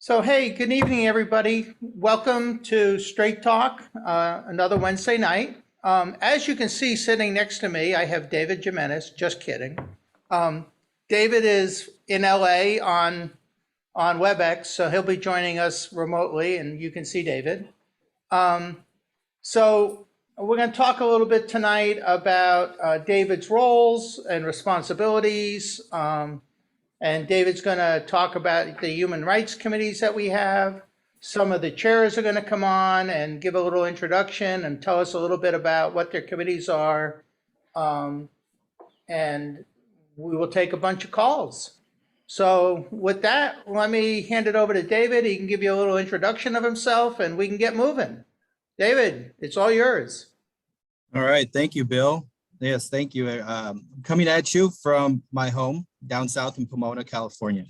So, hey, good evening, everybody. Welcome to Straight Talk, another Wednesday night. As you can see, sitting next to me, I have David Jimenez. Just kidding. David is in LA on WebEx, so he'll be joining us remotely, and you can see David. So we're going to talk a little bit tonight about David's roles and responsibilities. And David's going to talk about the human rights committees that we have. Some of the chairs are going to come on and give a little introduction and tell us a little bit about what their committees are. And we will take a bunch of calls. So with that, let me hand it over to David. He can give you a little introduction of himself and we can get moving. David, it's all yours. All right. Thank you, Bill. Yes, thank you. Coming at you from my home down south in Pomona, California,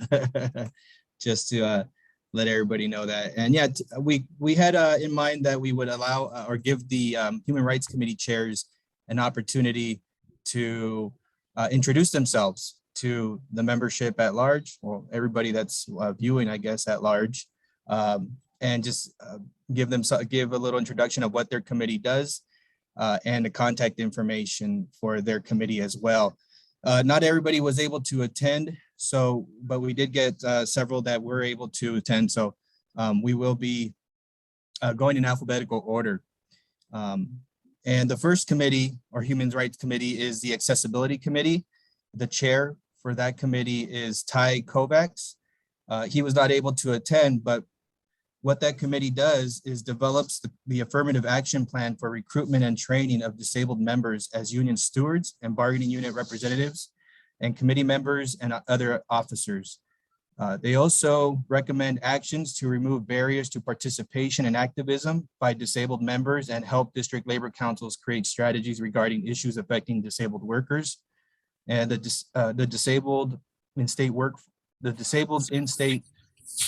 just to let everybody know that. And yeah, we had in mind that we would allow or give the Human Rights Committee chairs an opportunity to introduce themselves to the membership at large, or everybody that's viewing, I guess, at large, and just give a little introduction of what their committee does. And the contact information for their committee as well. Not everybody was able to attend, but we did get several that were able to attend. So we will be going in alphabetical order. And the first committee, or Human Rights Committee, is the Accessibility Committee. The chair for that committee is Ty Kovacs. He was not able to attend, but what that committee does is develops the affirmative action plan for recruitment and training of disabled members as union stewards and bargaining unit representatives and committee members and other officers. They also recommend actions to remove barriers to participation and activism by disabled members and help district labor councils create strategies regarding issues affecting disabled workers. And the Disabled in-State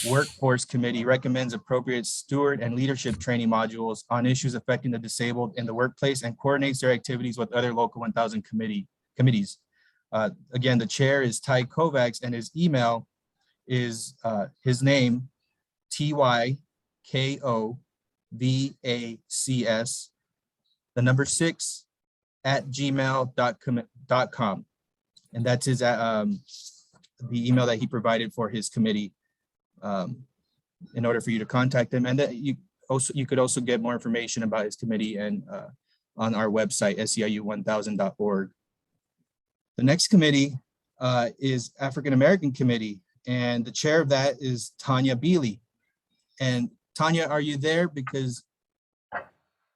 Workforce Committee recommends appropriate steward and leadership training modules on issues affecting the disabled in the workplace and coordinates their activities with other local 1000 committees. Again, the chair is Ty Kovacs, and his email is his name, TYKOVACS, the number 6 @gmail.com. And that's his the email that he provided for his committee. In order for you to contact him, and that you could also get more information about his committee and on our website, SEIU1000.org. The next committee is African American Committee, and the chair of that is Tanya Beely. And Tanya, are you there? Because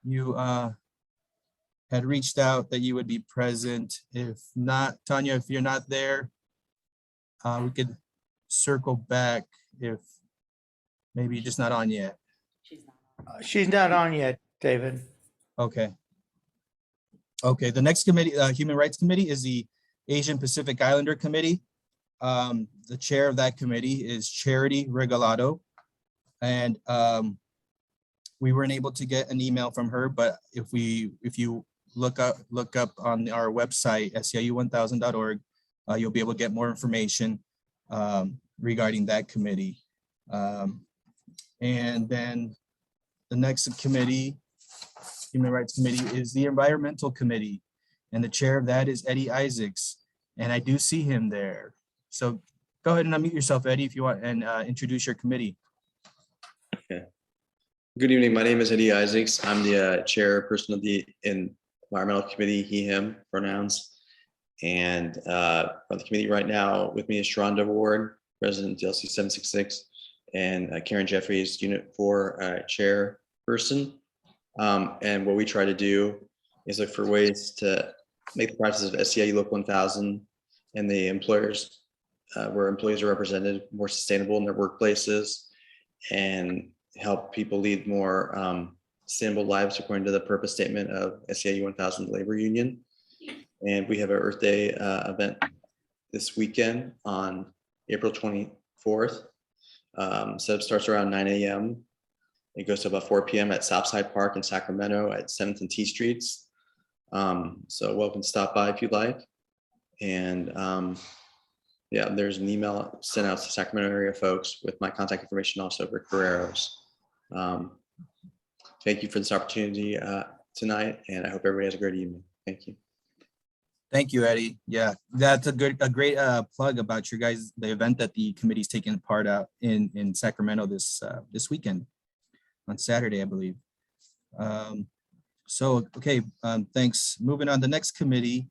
you had reached out that you would be present. If not, Tanya, if you're not there, we could circle back. If maybe you're just not on yet. She's not on yet, David. Okay. Okay, the next committee, Human Rights Committee, is the Asian Pacific Islander Committee. The chair of that committee is Charity Regalado. And we weren't able to get an email from her, but if you look up on our website, SEIU1000.org, you'll be able to get more information regarding that committee. And then the next committee, Human Rights Committee, is the Environmental Committee. And the chair of that is Eddie Isaacs. And I do see him there. So go ahead and unmute yourself, Eddie, if you want, and introduce your committee. Okay. Good evening. My name is Eddie Isaacs. I'm the chairperson of the Environmental Committee, he, him pronouns. And on the committee right now with me is Sharonda Ward, President DLC 766, and Karen Jeffries, Unit 4 chairperson. And what we try to do is look for ways to make the practices of SEIU Local 1000 and the employers where employees are represented more sustainable in their workplaces and help people lead more sustainable lives according to the purpose statement of SEIU 1000 Labor Union. And we have an Earth Day event this weekend on April 24th. Setup starts around 9 a.m. It goes to about 4 p.m. at Southside Park in Sacramento at 7th and T Streets. So welcome to stop by if you'd like. And Yeah, there's an email sent out to Sacramento area folks with my contact information, also for Carreros. Thank you for this opportunity tonight, and I hope everybody has a great evening. Thank you. Thank you, Eddie. Yeah, that's a great plug about your guys, the event that the committee's taking part out in Sacramento this weekend on Saturday, I believe. Thanks. Moving on, the next committee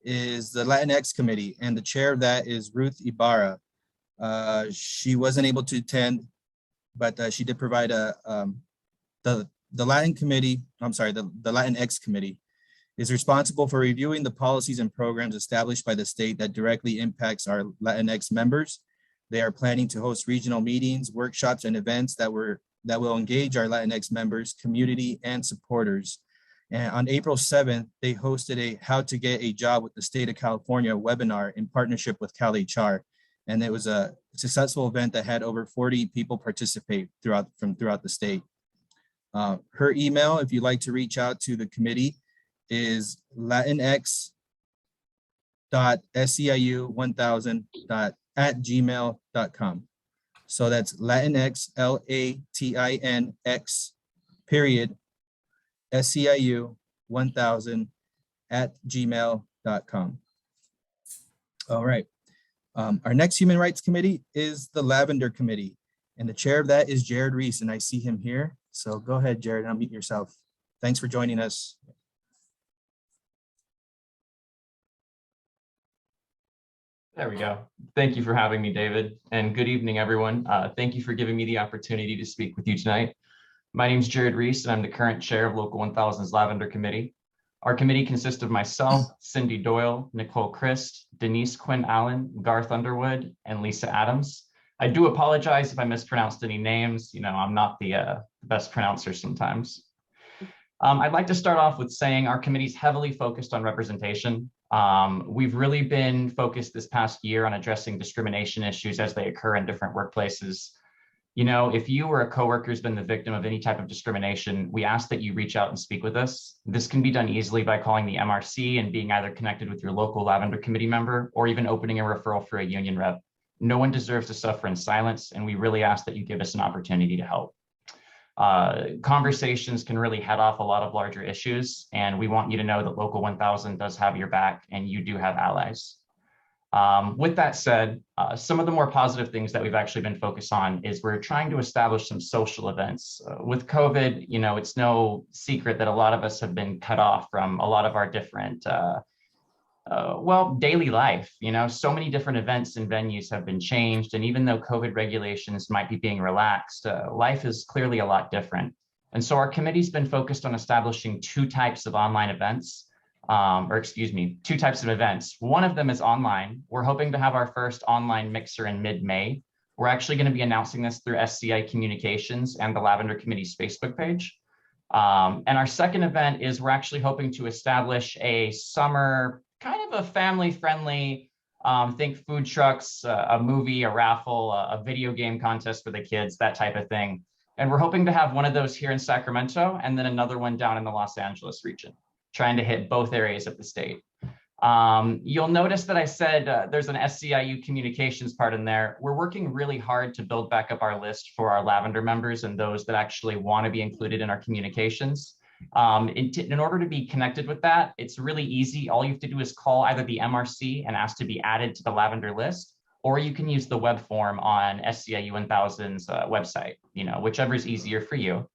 is the Latinx Committee, and the chair of that is Ruth Ibarra. She wasn't able to attend, but she did provide the Latinx Committee is responsible for reviewing the policies and programs established by the state that directly impacts our Latinx members. They are planning to host regional meetings, workshops, and events that will engage our Latinx members, community, and supporters. And on April 7th, they hosted a How to Get a Job with the State of California webinar in partnership with CalHR. And it was a successful event that had over 40 people participate from throughout the state. Her email, if you'd like to reach out to the committee, is latinx.seiu1000@gmail.com. So that's Latinx, LATINX, period, SEIU1000@gmail.com. All right. Our next Human Rights Committee is the Lavender Committee, and the chair of that is Jared Reese, and I see him here. So go ahead, Jared, unmute yourself. Thanks for joining us. There we go. Thank you for having me, David, and good evening, everyone. Thank you for giving me the opportunity to speak with you tonight. My name is Jared Reese, and I'm the current chair of Local 1000's Lavender Committee. Our committee consists of myself, Cindy Doyle, Nicole Christ, Denise Quinn Allen, Garth Underwood, and Lisa Adams. I do apologize if I mispronounced any names. You know, I'm not the best pronouncer sometimes. I'd like to start off with saying our committee is heavily focused on representation. We've really been focused this past year on addressing discrimination issues as they occur in different workplaces. You know, if you or a coworker has been the victim of any type of discrimination, we ask that you reach out and speak with us. This can be done easily by calling the MRC and being either connected with your local Lavender Committee member or even opening a referral for a union rep. No one deserves to suffer in silence, and we really ask that you give us an opportunity to help. Conversations can really head off a lot of larger issues, and we want you to know that Local 1000 does have your back and you do have allies. With that said, some of the more positive things that we've actually been focused on is we're trying to establish some social events. With COVID, you know, it's no secret that a lot of us have been cut off from a lot of our different daily life. You know, so many different events and venues have been changed. And even though COVID regulations might be being relaxed, life is clearly a lot different. And so our committee's been focused on establishing two types of online events, two types of events. One of them is online. We're hoping to have our first online mixer in mid-May. We're actually going to be announcing this through SCI Communications and the Lavender Committee's Facebook page. And our second event is we're actually hoping to establish a summer kind of a family-friendly, think food trucks, a movie, a raffle, a video game contest for the kids, that type of thing. And we're hoping to have one of those here in Sacramento and then another one down in the Los Angeles region, trying to hit both areas of the state. You'll notice that I said there's an SCIU communications part in there. We're working really hard to build back up our list for our Lavender members and those that actually want to be included in our communications. In order to be connected with that, it's really easy. All you have to do is call either the MRC and ask to be added to the Lavender list, or you can use the web form on SCIU 1000's website, you know, whichever is easier for you.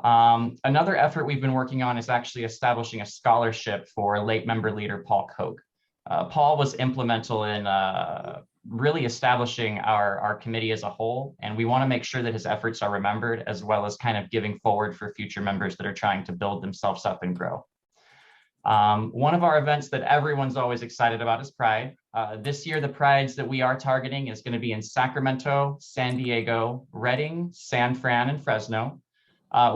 Another effort we've been working on is actually establishing a scholarship for late member leader Paul Koch. Paul was implemental in really establishing our committee as a whole, and we want to make sure that his efforts are remembered, as well as kind of giving forward for future members that are trying to build themselves up and grow. One of our events that everyone's always excited about is Pride. This year, the Prides that we are targeting is going to be in Sacramento, San Diego, Redding, San Fran, and Fresno.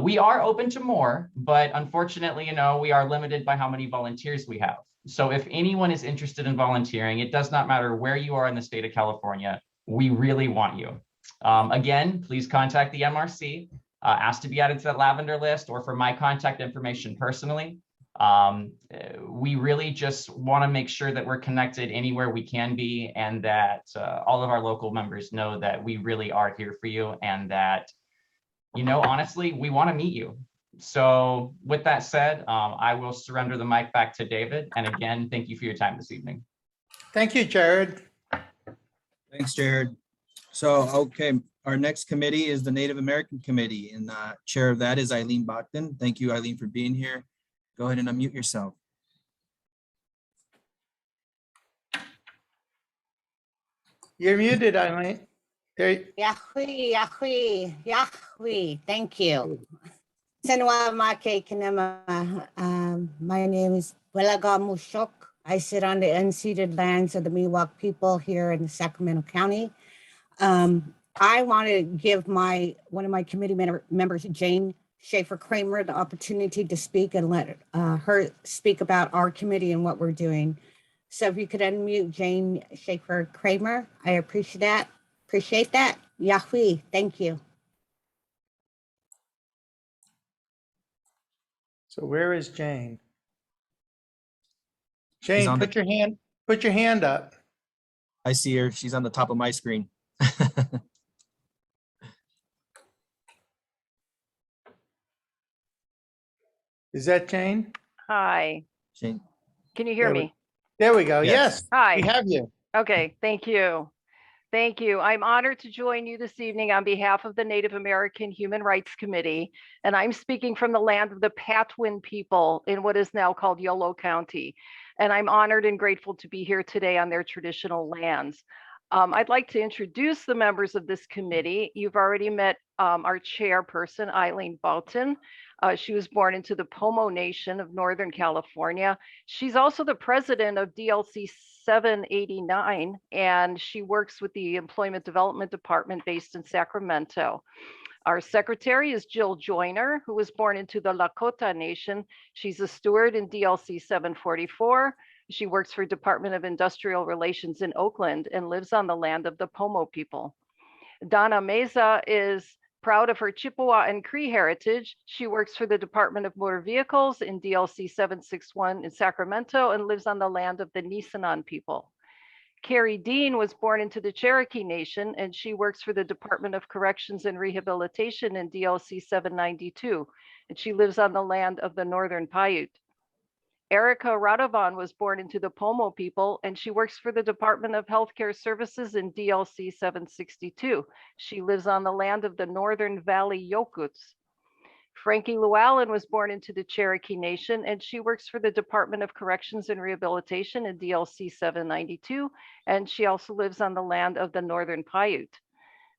We are open to more, but unfortunately, you know, we are limited by how many volunteers we have. So if anyone is interested in volunteering, it does not matter where you are in the state of California, we really want you. Again, please contact the MRC, ask to be added to that Lavender list, or for my contact information personally, We really just want to make sure that we're connected anywhere we can be, and that all of our local members know that we really are here for you, and that, honestly, we want to meet you. So with that said, I will surrender the mic back to David. And again, thank you for your time this evening. Thank you, Jared. Thanks, Jared. So, okay, our next committee is the Native American Committee, and chair of that is Eileen Balton. Thank you, Eileen, for being here. Go ahead and unmute yourself. You're muted, Eileen. There. Yahweh, Yahweh, Yahweh. Thank you. Senwa Make Kanema. My name is Welaga Mushok. I sit on the unceded lands of the Miwok people here in Sacramento County. I want to give one of my committee members, Jane Shaffer Kramer, the opportunity to speak and let her speak about our committee and what we're doing. So if you could unmute Jane Shaffer Kramer, I appreciate that. Appreciate that. Yahweh, thank you. So where is Jane? Jane, the- put your hand up. I see her. She's on the top of my screen. Is that Jane? Hi, Jane. can you hear There we- me? There we go. Yes. Yes, Hi, we have you. okay, thank you. Thank you. I'm honored to join you this evening on behalf of the Native American Human Rights Committee, and I'm speaking from the land of the Patwin people in what is now called Yolo County. And I'm honored and grateful to be here today on their traditional lands. I'd like to introduce the members of this committee. You've already met our chairperson, Eileen Balton. She was born into the Pomo Nation of Northern California. She's also the president of DLC 789, and she works with the Employment Development Department based in Sacramento. Our secretary is Jill Joyner, who was born into the Lakota Nation. She's a steward in DLC 744. She works for Department of Industrial Relations in Oakland and lives on the land of the Pomo people. Donna Meza is proud of her Chippewa and Cree heritage. She works for the Department of Motor Vehicles in DLC 761 in Sacramento and lives on the land of the Nisenan people. Carrie Dean was born into the Cherokee Nation, and she works for the Department of Corrections and Rehabilitation in DLC 792, and she lives on the land of the Northern Paiute. Erica Radovan was born into the Pomo people, and she works for the Department of Healthcare Services in DLC 762. She lives on the land of the Northern Valley Yokuts. Frankie Llewellyn was born into the Cherokee Nation, and she works for the Department of Corrections and Rehabilitation in DLC 792, and she also lives on the land of the Northern Paiute.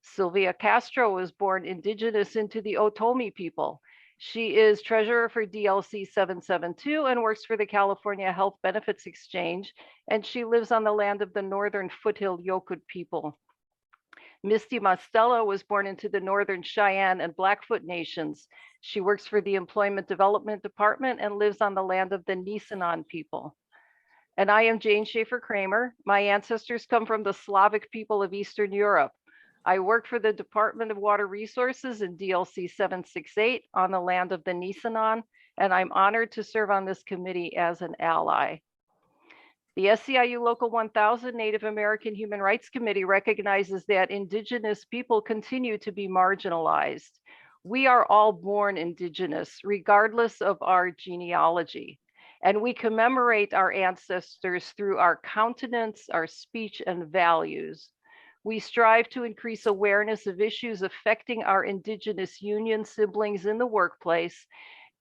Sylvia Castro was born indigenous into the Otomi people. She is treasurer for DLC 772 and works for the California Health Benefits Exchange, and she lives on the land of the Northern Foothill Yokut people. Misty Mastella was born into the Northern Cheyenne and Blackfoot Nations. She works for the Employment Development Department and lives on the land of the Nisenan people. And I am Jane Shaffer Kramer. My ancestors come from the Slavic people of Eastern Europe. I work for the Department of Water Resources in DLC 768 on the land of the Nisenan, and I'm honored to serve on this committee as an ally. The SEIU Local 1000 Native American Human Rights Committee recognizes that Indigenous people continue to be marginalized. We are all born Indigenous, regardless of our genealogy, and we commemorate our ancestors through our countenance, our speech, and values. We strive to increase awareness of issues affecting our Indigenous union siblings in the workplace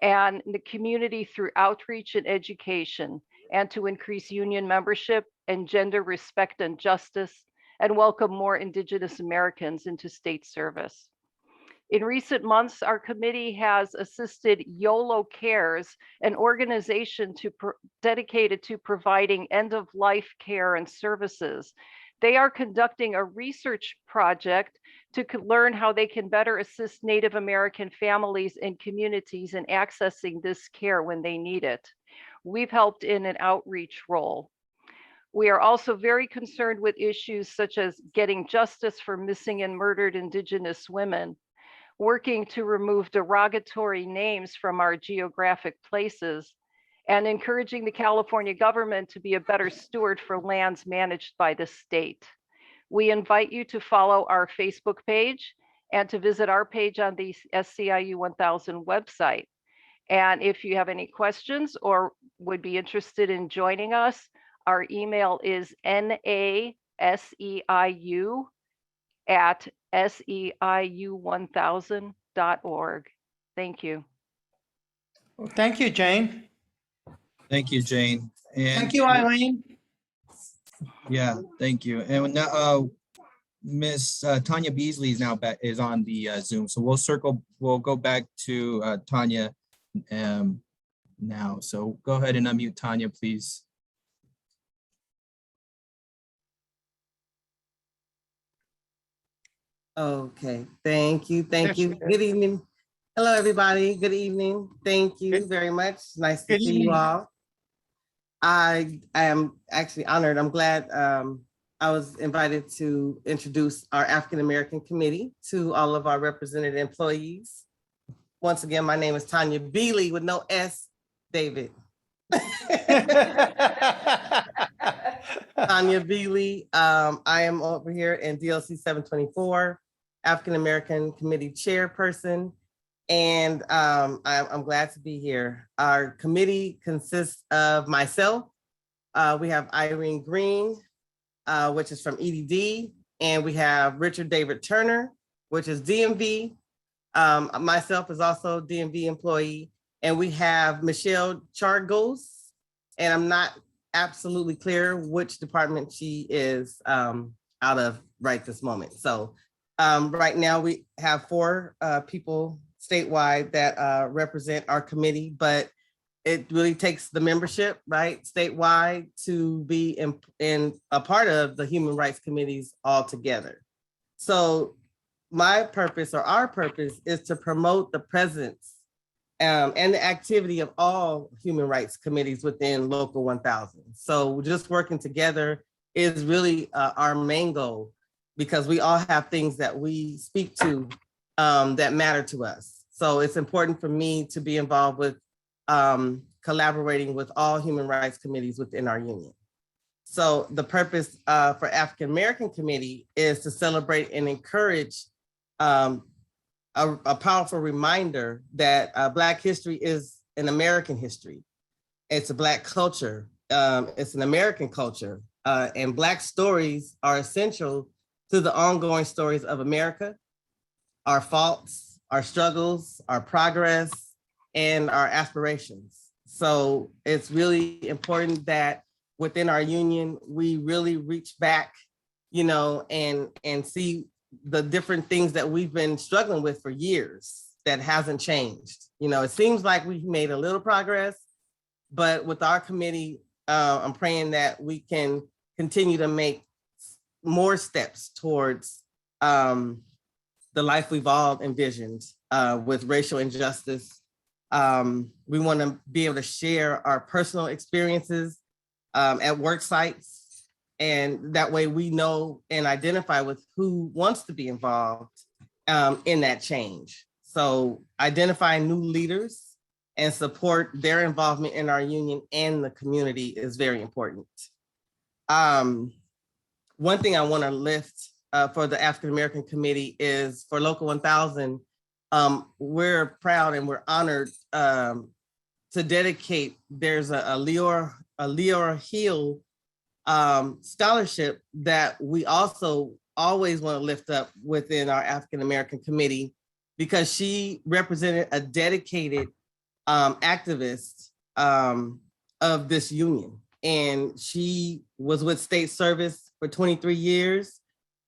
and the community through outreach and education, and to increase union membership and gender respect and justice, and welcome more Indigenous Americans into state service. In recent months, our committee has assisted YOLO Cares, an organization dedicated to providing end-of-life care and services. They are conducting a research project to learn how they can better assist Native American families and communities in accessing this care when they need it. We've helped in an outreach role. We are also very concerned with issues such as getting justice for missing and murdered Indigenous women, working to remove derogatory names from our geographic places, and encouraging the California government to be a better steward for lands managed by the state. We invite you to follow our Facebook page and to visit our page on the SCIU 1000 website. And if you have any questions or would be interested in joining us, our email is naseiu@seiu1000.org. Thank you. Well, thank you, Jane. Thank you, Jane. And Thank you, Eileen. yeah, thank you. And now Miss Tanya Beasley is now back, is on the Zoom. So we'll go back to Tanya now. So go ahead and unmute Tanya, please. Okay, thank you. Thank you. Good evening. Hello, everybody. Good evening. Thank you very much. Nice to see you all. I am actually honored. I'm glad I was invited to introduce our African American Committee to all of our represented employees. Once again, my name is Tanya Beasley with no S, David. Tanya Beasley. I am over here in DLC 724, African American Committee Chairperson, and I'm glad to be here. Our committee consists of myself. We have Irene Green, which is from EDD, and we have Richard David Turner, which is DMV. Myself is also DMV employee, and we have Michelle Chargos, and I'm not absolutely clear which department she is out of right this moment. So right now we have 4 people statewide that represent our committee, but it really takes the membership, right, statewide to be in a part of the human rights committees altogether. So my purpose, or our purpose, is to promote the presence and the activity of all human rights committees within Local 1000. So just working together is really our main goal, because we all have things that we speak to that matter to us. So it's important for me to be involved with collaborating with all human rights committees within our union. So the purpose for African American Committee is to celebrate and encourage a powerful reminder that Black history is an American history. It's a Black culture. It's an American culture. And Black stories are essential to the ongoing stories of America, our faults, our struggles, our progress, and our aspirations. So it's really important that within our union, we really reach back, and see the different things that we've been struggling with for years that hasn't changed. It seems like we've made a little progress, but with our committee, I'm praying that we can continue to make more steps towards the life we've all envisioned with racial injustice. We want to be able to share our personal experiences at work sites, and that way we know and identify with who wants to be involved in that change. So identifying new leaders and support their involvement in our union and the community is very important. One thing I want to lift for the African American Committee is for Local 1000, we're proud and we're honored to dedicate, there's a Leora Hill scholarship that we also always want to lift up within our African American Committee, because she represented a dedicated activist of this union. And she was with state service for 23 years.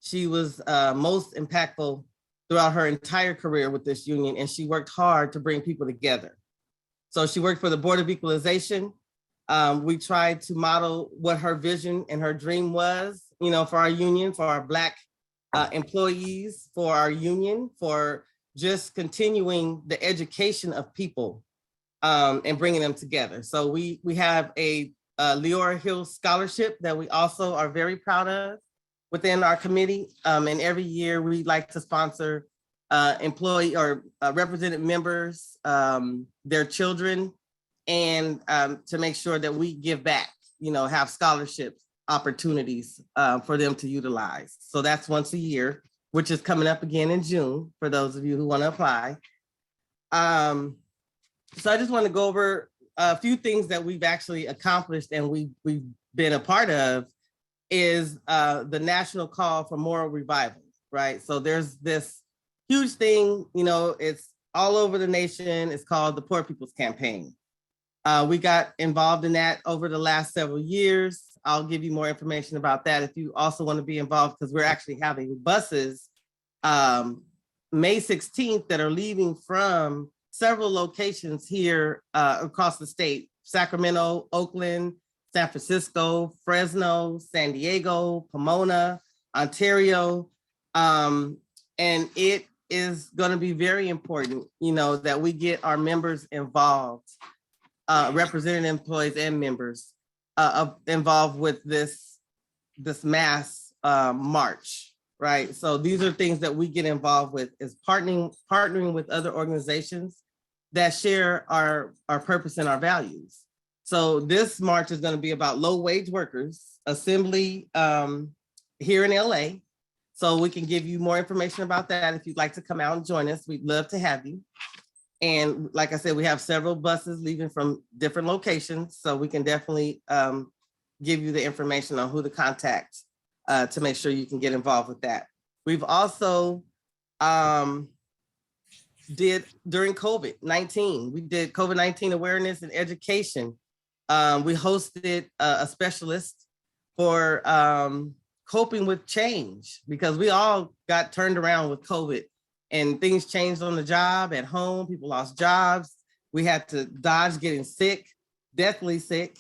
She was most impactful throughout her entire career with this union, and she worked hard to bring people together. So she worked for the Board of Equalization. We tried to model what her vision and her dream was, for our union, for our Black employees, for our union, for just continuing the education of people and bringing them together. So we have a Leora Hill scholarship that we also are very proud of within our committee. And every year we like to sponsor employee or represented members, their children, and to make sure that we give back, have scholarship opportunities for them to utilize. So that's once a year, which is coming up again in June for those of you who want to apply. So I just want to go over a few things that we've actually accomplished and we've been a part of is the national call for moral revival, right? So there's this huge thing, it's all over the nation. It's called the Poor People's Campaign. We got involved in that over the last several years. I'll give you more information about that if you also want to be involved, because we're actually having buses May 16th that are leaving from several locations here across the state: Sacramento, Oakland, San Francisco, Fresno, San Diego, Pomona, Ontario. And it is going to be very important, that we get our members involved, representing employees and members involved with this mass march, right? So these are things that we get involved with, is partnering with other organizations that share our purpose and our values. So this march is going to be about low wage workers assembly here in LA. So we can give you more information about that if you'd like to come out and join us. We'd love to have you. And like I said, we have several buses leaving from different locations, so we can definitely give you the information on who to contact to make sure you can get involved with that. We've also did during COVID-19, we did COVID-19 awareness and education. We hosted a specialist for coping with change, because we all got turned around with COVID and things changed on the job, at home, people lost jobs. We had to dodge getting sick, deathly sick.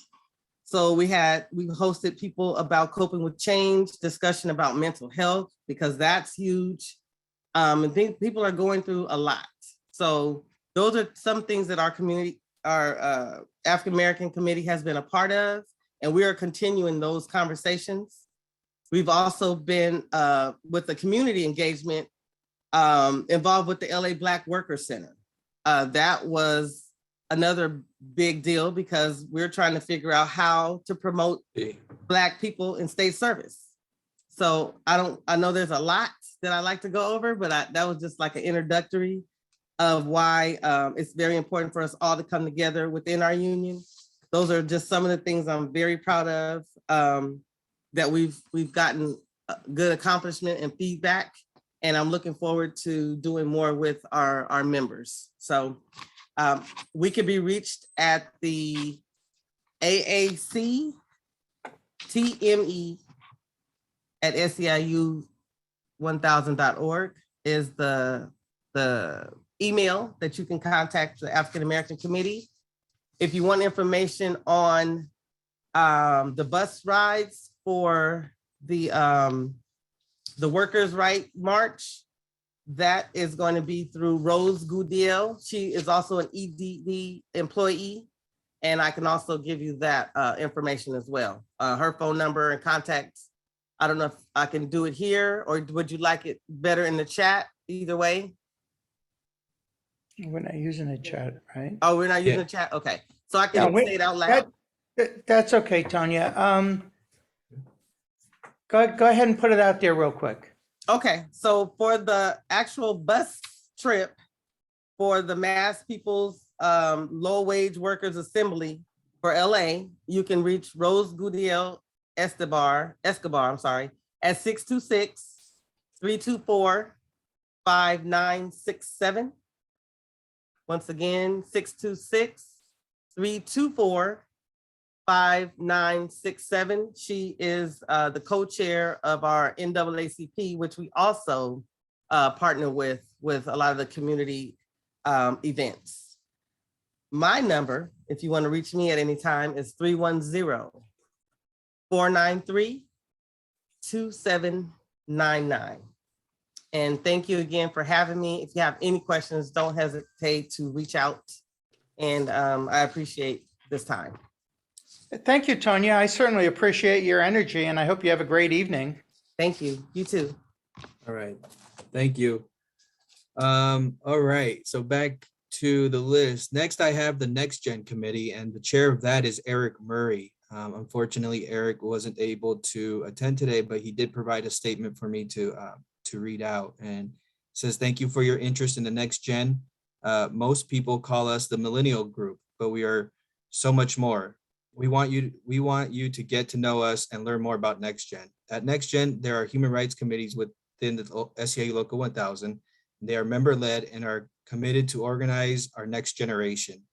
So we hosted people about coping with change, discussion about mental health, because that's huge. And people are going through a lot. So those are some things that our community, our African-American committee has been a part of, and we are continuing those conversations. We've also been with the community engagement involved with the LA Black Worker Center. That was another big deal, because we're trying to figure out how to promote Black people in state service. So I know there's a lot that I like to go over, but that was just like an introductory of why it's very important for us all to come together within our union. Those are just some of the things I'm very proud of, that we've gotten good accomplishment and feedback, and I'm looking forward to doing more with our members. So we can be reached at the AAC TME at SEIU1000.org is the email that you can contact the African American Committee. If you want information on the bus rides for the Workers' Right March, that is going to be through Rose Goodell. She is also an EDD employee, and I can also give you that information as well. Her phone number and contacts. I don't know if I can do it here, or would you like it better in the chat? Either way. We're not using a chat, right? Oh, we're not using the chat? Okay. So I can say it out loud. That's okay, Tonya. Go ahead and put it out there real quick. Okay, so for the actual bus trip for the Mass People's Low Wage Workers Assembly for LA, you can reach Rose Goodell Escobar, at 626-324-5967. Once again, 626-324-5967. She is the co-chair of our NAACP, which we also partner with a lot of the community events. My number, if you want to reach me at any time, is 310-493-2799. And thank you again for having me. If you have any questions, don't hesitate to reach out. And I appreciate this time. Thank you, Tonya. I certainly appreciate your energy, and I hope you have a great evening. Thank you. You too. All right. Thank you. All right. So back to the list. Next, I have the Next Gen Committee, and the chair of that is Eric Murray. Unfortunately, Eric wasn't able to attend today, but he did provide a statement for me to read out, and says, "Thank you for your interest in the Next Gen. Most people call us the millennial group, but we are so much more. We want you to get to know us and learn more about Next Gen. At Next Gen, there are human rights committees within the SEIU Local 1000. They are member-led and are committed to organize our next generation.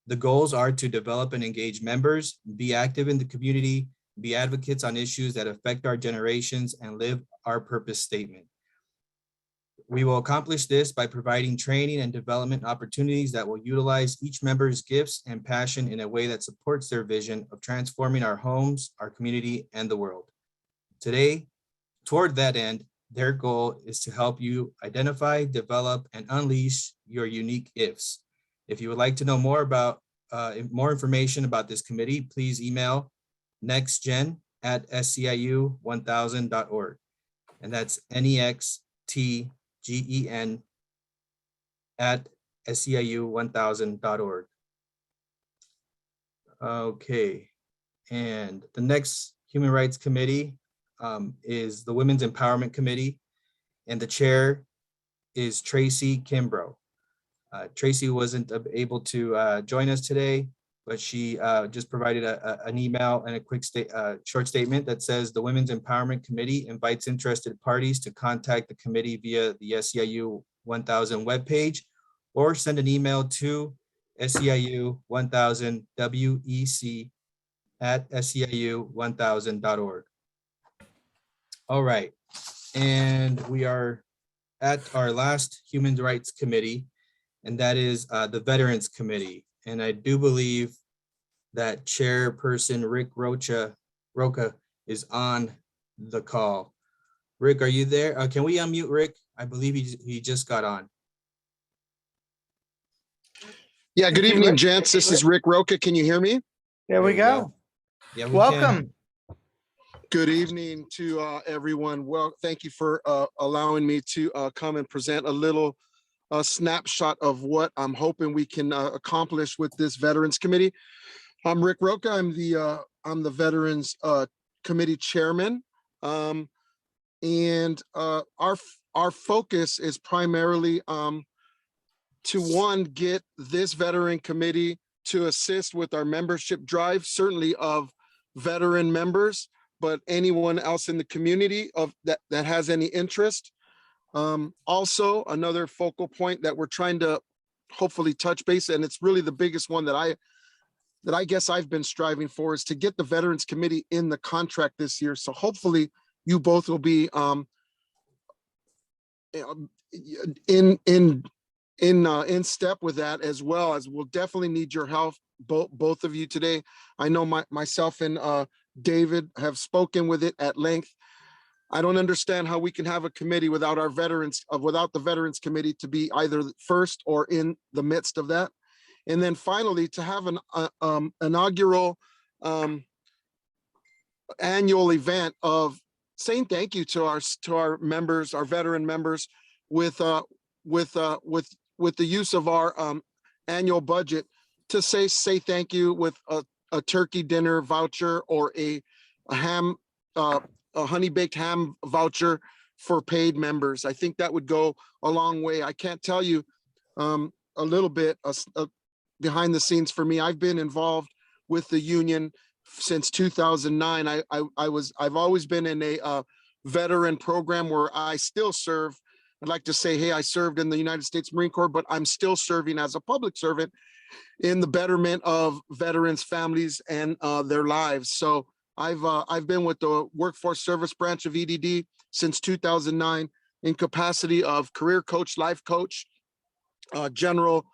The goals are to develop and engage members, be active in the community, be advocates on issues that affect our generations, and live our purpose statement. We will accomplish this by providing training and development opportunities that will utilize each member's gifts and passion in a way that supports their vision of transforming our homes, our community, and the world. Today, toward that end, their goal is to help you identify, develop, and unleash your unique ifs. If you would like to know more information about this committee, please email nextgen@sciu1000.org. And that's NEXTGEN@SEIU1000.org. Okay, and the next Human Rights Committee is the Women's Empowerment Committee, and the chair is Tracy Kimbrough. Tracy wasn't able to join us today, but she just provided an email and a quick short statement that says the Women's Empowerment Committee invites interested parties to contact the committee via the SEIU 1000 webpage, or send an email to SEIU1000WEC@SEIU1000.org. All right, and we are at our last Human Rights Committee, and that is the Veterans Committee. And I do believe that Chairperson Rick Rocha is on the call. Rick, are you there? Can we unmute Rick? I believe he just got on. Yeah, good evening, gents. This is Rick Rocha. Can you hear me? There we go. Yeah, we Welcome. can. Good evening to everyone. Well, thank you for allowing me to come and present a little snapshot of what I'm hoping we can accomplish with this Veterans Committee. I'm Rick Rocha. I'm the Veterans Committee Chairman, and our focus is primarily to, one, get this Veteran Committee to assist with our membership drive, certainly of veteran members, but anyone else in the community that has any interest. Also, another focal point that we're trying to hopefully touch base, and it's really the biggest one that I guess I've been striving for, is to get the Veterans Committee in the contract this year. So hopefully you both will be in step with that, as well as we'll definitely need your help, both of you today. I know myself and David have spoken with it at length. I don't understand how we can have a committee without our veterans, without the Veterans Committee to be either first or in the midst of that. And then finally, to have an inaugural annual event of saying thank you to our members, our veteran members, with the use of our annual budget to say thank you with a turkey dinner voucher or a honey baked ham voucher for paid members. I think that would go a long way. I can't tell you a little bit behind the scenes for me. I've been involved with the union since 2009. I've always been in a veteran program where I still serve. I'd like to say, hey, I served in the United States Marine Corps, but I'm still serving as a public servant in the betterment of veterans' families and their lives. So I've been with the Workforce Service Branch of EDD since 2009 in capacity of career coach, life coach, general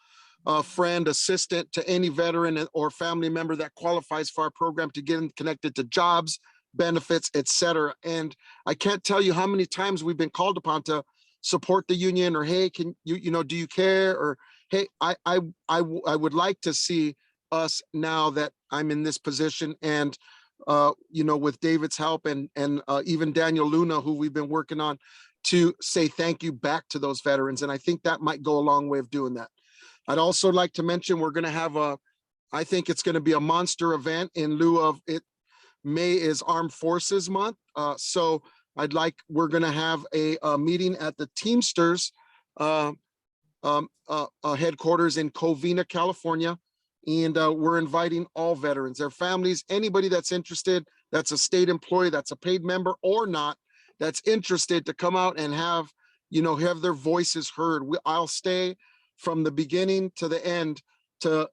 friend, assistant to any veteran or family member that qualifies for our program to get connected to jobs, benefits, etc. And I can't tell you how many times we've been called upon to support the union, or hey, can you do you care, or hey, I would like to see us, now that I'm in this position, and with David's help and even Daniel Luna, who we've been working on, to say thank you back to those veterans. And I think that might go a long way of doing that. I'd also like to mention we're going to have I think it's going to be a monster event in lieu of it. May is Armed Forces Month. So we're going to have a meeting at the Teamsters headquarters in Covina, California. And we're inviting all veterans, their families, anybody that's interested, that's a state employee, that's a paid member or not, that's interested to come out and have their voices heard. I'll stay from the beginning to the end to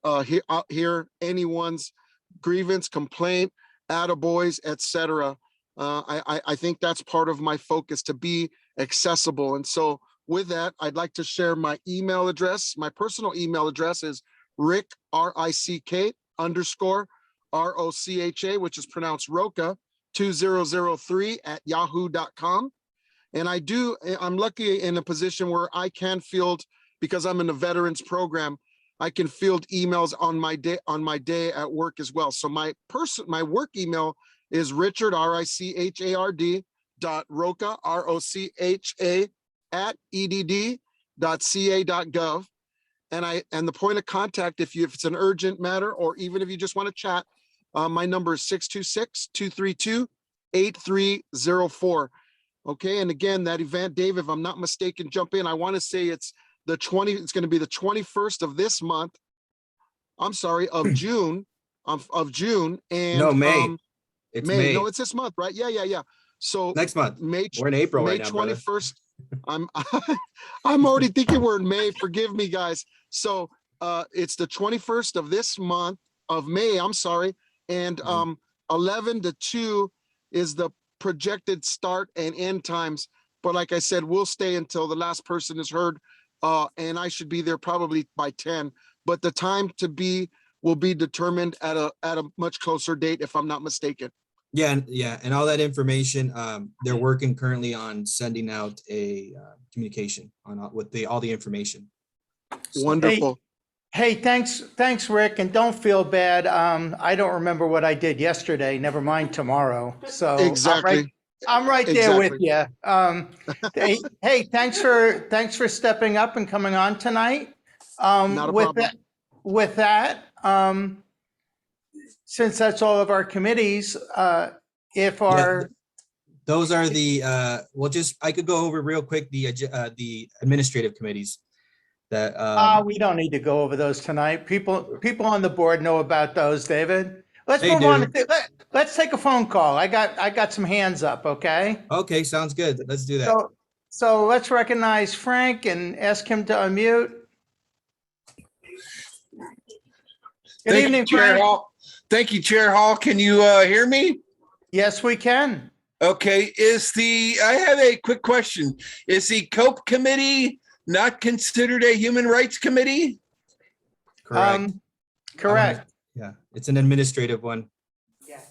hear anyone's grievance, complaint, attaboys, etc. I think that's part of my focus, to be accessible. And so with that, I'd like to share my email address. My personal email address is Rick, RICK _ ROCHA, which is pronounced Roca, 2003 @yahoo.com. And I'm lucky in a position where I can field, because I'm in the veterans program, I can field emails on my day at work as well. So my work email is Richard, RICHARD .Roca, ROCHA @edd.ca.gov. And the point of contact, if it's an urgent matter, or even if you just want to chat, my number is 626-232-8304. Okay, and again, that event, Dave, if I'm not mistaken, jump in. I want to say it's going to be the 21st of this month. I'm sorry, of June, of June. And No, May. It's May. No, it's this month, right? Yeah. So next month. We're in April May right now, 21st. I'm already thinking we're in May. Forgive me, guys. So it's the 21st of this month of May. I'm sorry, and 11 to 2 is the projected start and end times. But like I said, we'll stay until the last person is heard, and I should be there probably by 10. But the time to be will be determined at a much closer date, if I'm not mistaken. Yeah, and all that information, they're working currently on sending out a communication on with all the information. So. Wonderful. Hey, thanks, Rick, and don't feel bad. I don't remember what I did yesterday. Never mind tomorrow. So exactly, I'm right there with you. Hey, thanks for stepping up and coming on tonight. Not a problem. With that, since that's all of our committees, those are the I could go over real quick the administrative committees that we don't need to go over those tonight. People on the board know about those, David. Let's move on. Let's take a phone call. I got some hands up, okay? Okay, sounds good. Let's do that. So let's recognize Frank and ask him to unmute. Good evening, Chair Hall. Thank you, Chair Hall. Can you hear me? Yes, we can. Okay. I have a quick question. Is the COPE committee not considered a human rights committee? Correct. Correct. Yeah, it's an administrative one. Yeah.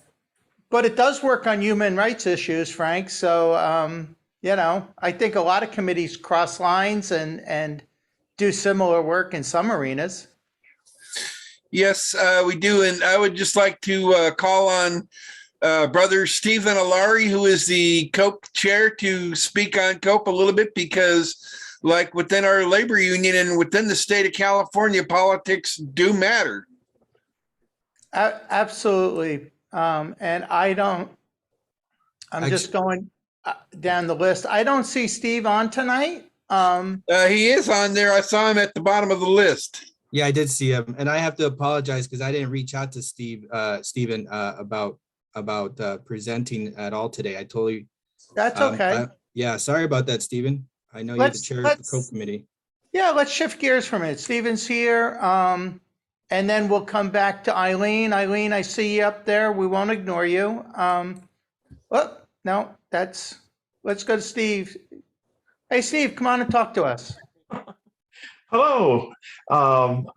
But it does work on human rights issues, Frank. So, I think a lot of committees cross lines and do similar work in some arenas. Yes, we do. And I would just like to call on Brother Stephen Alari, who is the COPE chair, to speak on COPE a little bit, because like within our labor union and within the state of California, politics do matter. Absolutely. And I'm just going down the list. I don't see Steve on tonight. He is on there. I saw him at the bottom of the list. Yeah, I did see him, and I have to apologize because I didn't reach out to Stephen about presenting at all today. I totally. That's okay. Yeah, sorry about that, Stephen. I know you're the chair of the COPE committee. Yeah, let's shift gears from it. Stephen's here, and then we'll come back to Eileen. Eileen, I see you up there. We won't ignore you. No, let's go to Steve. Hey, Steve, come on and talk to us. Hello.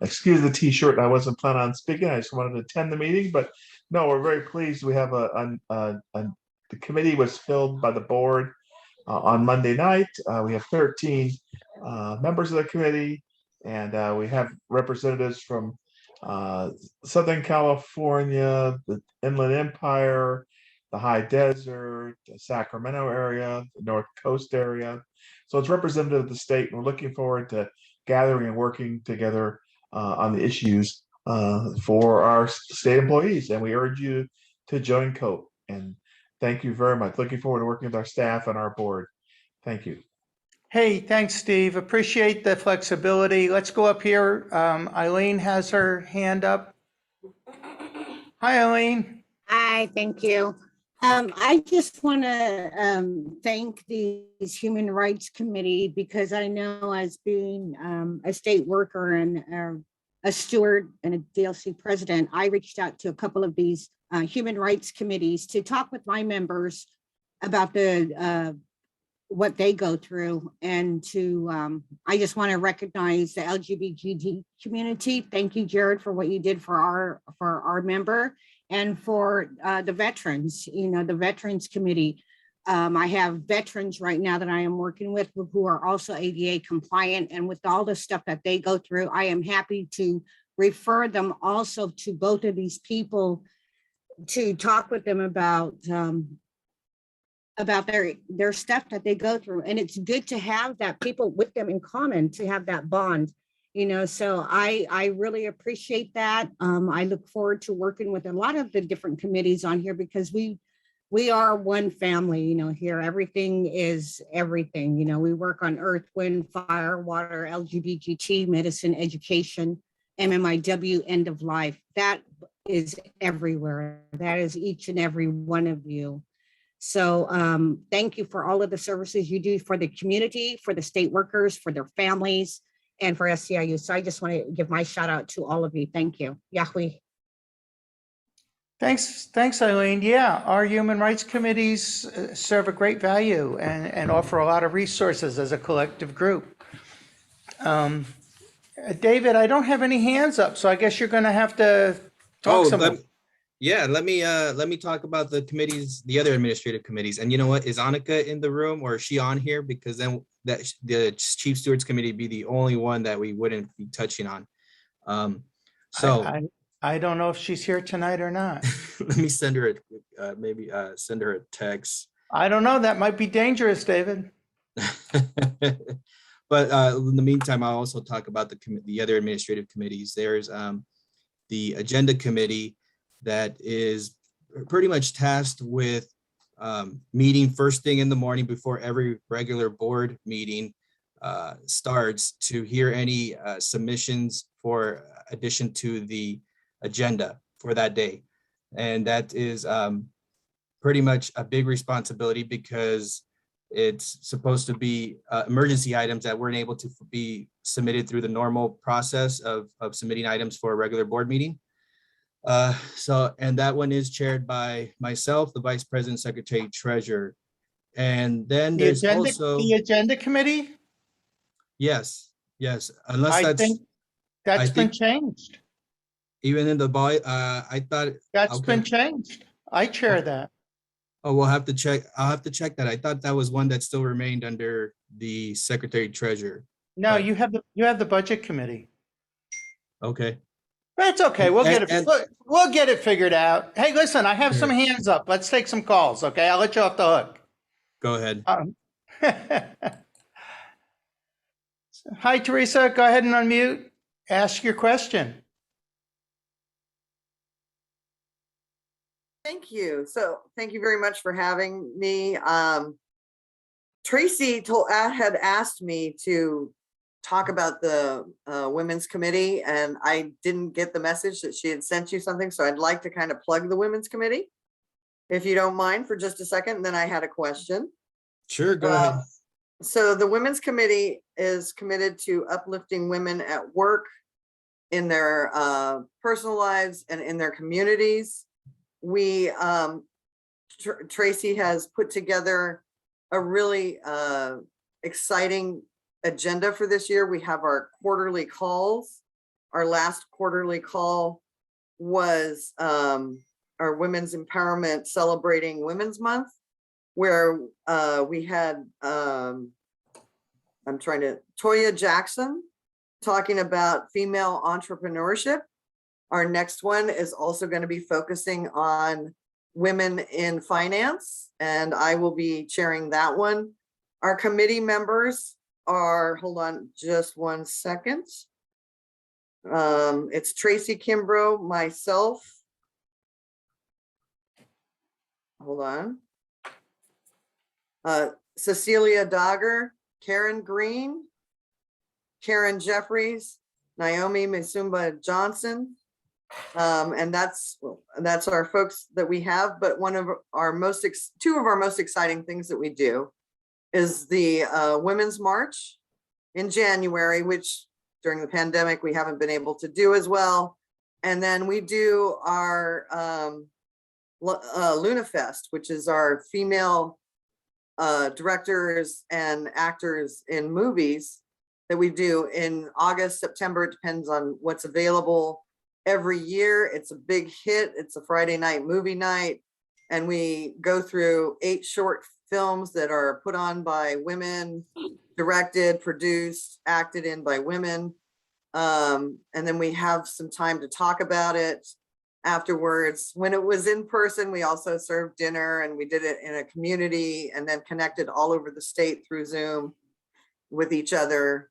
Excuse the t-shirt. I wasn't planning on speaking. I just wanted to attend the meeting, but no, we're very pleased. We have the committee was filled by the board on Monday night. We have 13 members of the committee, and we have representatives from Southern California, the Inland Empire, the High Desert, the Sacramento area, the North Coast area. So it's representative of the state, and we're looking forward to gathering and working together on the issues for our state employees. And we urge you to join COPE. And thank you very much. Looking forward to working with our staff and our board. Thank you. Hey, thanks, Steve. Appreciate the flexibility. Let's go up here. Eileen has her hand up. Hi, Eileen. Hi, thank you. I just want to thank these Human Rights Committee because I know as being a state worker and a steward and a DLC president, I reached out to a couple of these Human Rights Committees to talk with my members about the what they go through, and to I just want to recognize the LGBT community. Thank you, Jared, for what you did for our member, and for the veterans. You know, the Veterans Committee. I have veterans right now that I am working with who are also ADA compliant, and with all the stuff that they go through, I am happy to refer them also to both of these people to talk with them about their stuff that they go through. And it's good to have that people with them in common, to have that bond, you know. So I really appreciate that. I look forward to working with a lot of the different committees on here because we are one family, you know, here. Everything is everything, you know. We work on earth, wind, fire, water, LGBT, medicine, education, MMIW, end of life. That is everywhere. That is each and every one of you. So thank you for all of the services you do for the community, for the state workers, for their families, and for SCIU. So I just want to give my shout out to all of you. Thank you. Yahweh. Thanks, Eileen. Yeah, our human rights committees serve a great value and offer a lot of resources as a collective group. David, I don't have any hands up, so I guess you're going to have to talk some more. Yeah, let me talk about the committees, the other administrative committees. And you know what, is Annika in the room, or is she on here? Because then the Chief Stewards Committee would be the only one that we wouldn't be touching on. I don't know if she's here tonight or not. Let me send her send her a text. I don't know. That might be dangerous, David. But in the meantime, I'll also talk about the other administrative committees. There's the Agenda Committee that is pretty much tasked with meeting first thing in the morning before every regular board meeting starts to hear any submissions for addition to the agenda for that day. And that is pretty much a big responsibility because it's supposed to be emergency items that weren't able to be submitted through the normal process of submitting items for a regular board meeting. And that one is chaired by myself, the Vice President, Secretary, Treasurer. And then there's also the Agenda Committee. Yes, unless I think that's been changed. Even in the I thought that's been changed. I chair that. Oh, we'll have to check. I'll have to check that. I thought that was one that still remained under the Secretary Treasurer. No, but you have the Budget Committee. Okay. That's okay. We'll get it figured out. Hey, listen, I have some hands up. Let's take some calls. Okay, I'll let you off the hook. Go ahead. Hi, Teresa. Go ahead and unmute. Ask your question. Thank you. So thank you very much for having me. Tracy had asked me to talk about the Women's Committee, and I didn't get the message that she had sent you something. So I'd like to kind of plug the Women's Committee, if you don't mind, for just a second. And then I had a question. Sure, go ahead. So the Women's Committee is committed to uplifting women at work, in their personal lives, and in their communities. We, Tracy has put together a really exciting agenda for this year. We have our quarterly calls. Our last quarterly call was our Women's Empowerment Celebrating Women's Month, where we had, Toya Jackson talking about female entrepreneurship. Our next one is also going to be focusing on women in finance, and I will be chairing that one. Our committee members are, hold on just one second. It's Tracy Kimbrough, myself. Hold on. Cecilia Dogger, Karen Green, Karen Jeffries, Naomi Misumba Johnson. And that's our folks that we have. But one of our two of our most exciting things that we do is the Women's March in January, which during the pandemic we haven't been able to do as well. And then we do our Luna Fest, which is our female directors and actors in movies that we do in August, September. It depends on what's available every year. It's a big hit. It's a Friday night movie night. And we go through 8 short films that are put on by women, directed, produced, acted in by women. And then we have some time to talk about it afterwards. When it was in person, we also served dinner, and we did it in a community and then connected all over the state through Zoom with each other.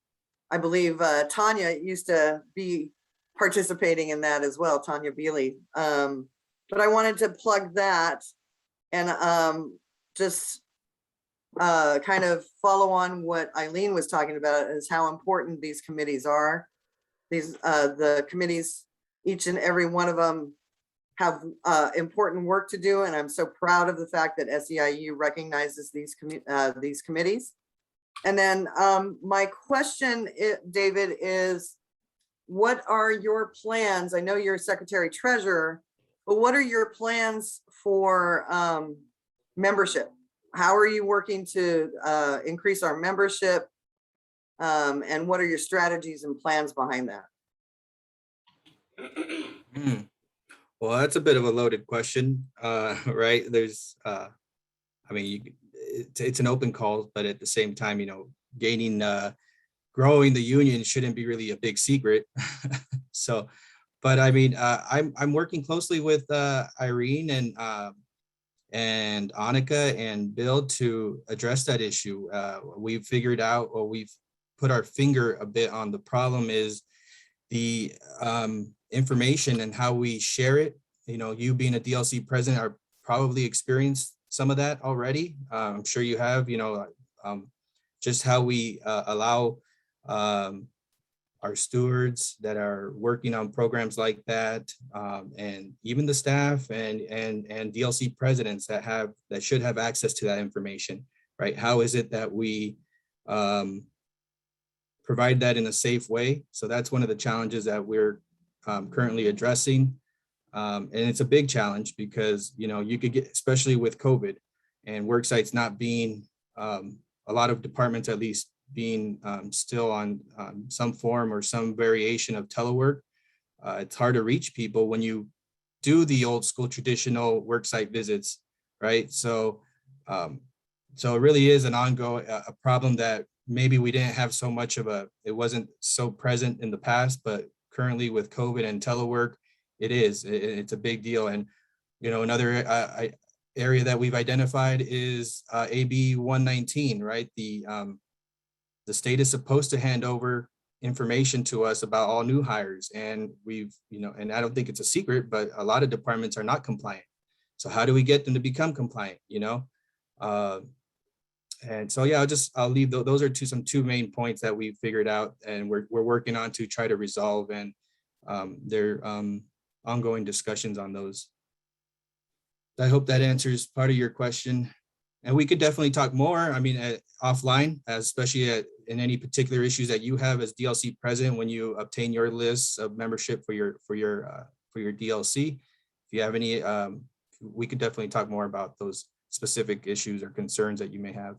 I believe Tanya used to be participating in that as well, Tanya Beely. But I wanted to plug that and just kind of follow on what Eileen was talking about, is how important these committees are. The committees, each and every one of them, have important work to do, and I'm so proud of the fact that SEIU recognizes these committees. And then my question, David, is what are your plans? I know you're Secretary Treasurer, but what are your plans for membership? How are you working to increase our membership? And what are your strategies and plans behind that? Well, that's a bit of a loaded question, right? There's, I mean, it's an open call, but at the same time, you know, growing the union shouldn't be really a big secret. So, but I mean, I'm working closely with Irene and Annika and Bill to address that issue. We've figured out, or we've put our finger a bit on the problem, is the information and how we share it. You know, you being a DLC president are probably experienced some of that already. I'm sure you have, you know, just how we allow our stewards that are working on programs like that, and even the staff and DLC presidents that should have access to that information, right? How is it that we provide that in a safe way? So that's one of the challenges that we're currently addressing. And it's a big challenge because, you know, you could get, especially with COVID and work sites not being, a lot of departments at least being still on some form or some variation of telework. It's hard to reach people when you do the old school traditional work site visits, right? So, so it really is an ongoing a problem that maybe we didn't have so much of it wasn't so present in the past, but currently with COVID and telework, it's a big deal. And, you know, another area that we've identified is AB 119, right? The state is supposed to hand over information to us about all new hires. And we've, you know, and I don't think it's a secret, but a lot of departments are not compliant. So how do we get them to become compliant, you know? And so, yeah, I'll leave those are some two main points that we figured out and we're working on to try to resolve, and there are ongoing discussions on those. I hope that answers part of your question. And we could definitely talk more, I mean, offline, especially in any particular issues that you have as DLC president when you obtain your lists of membership for your DLC. If you have any, we could definitely talk more about those specific issues or concerns that you may have.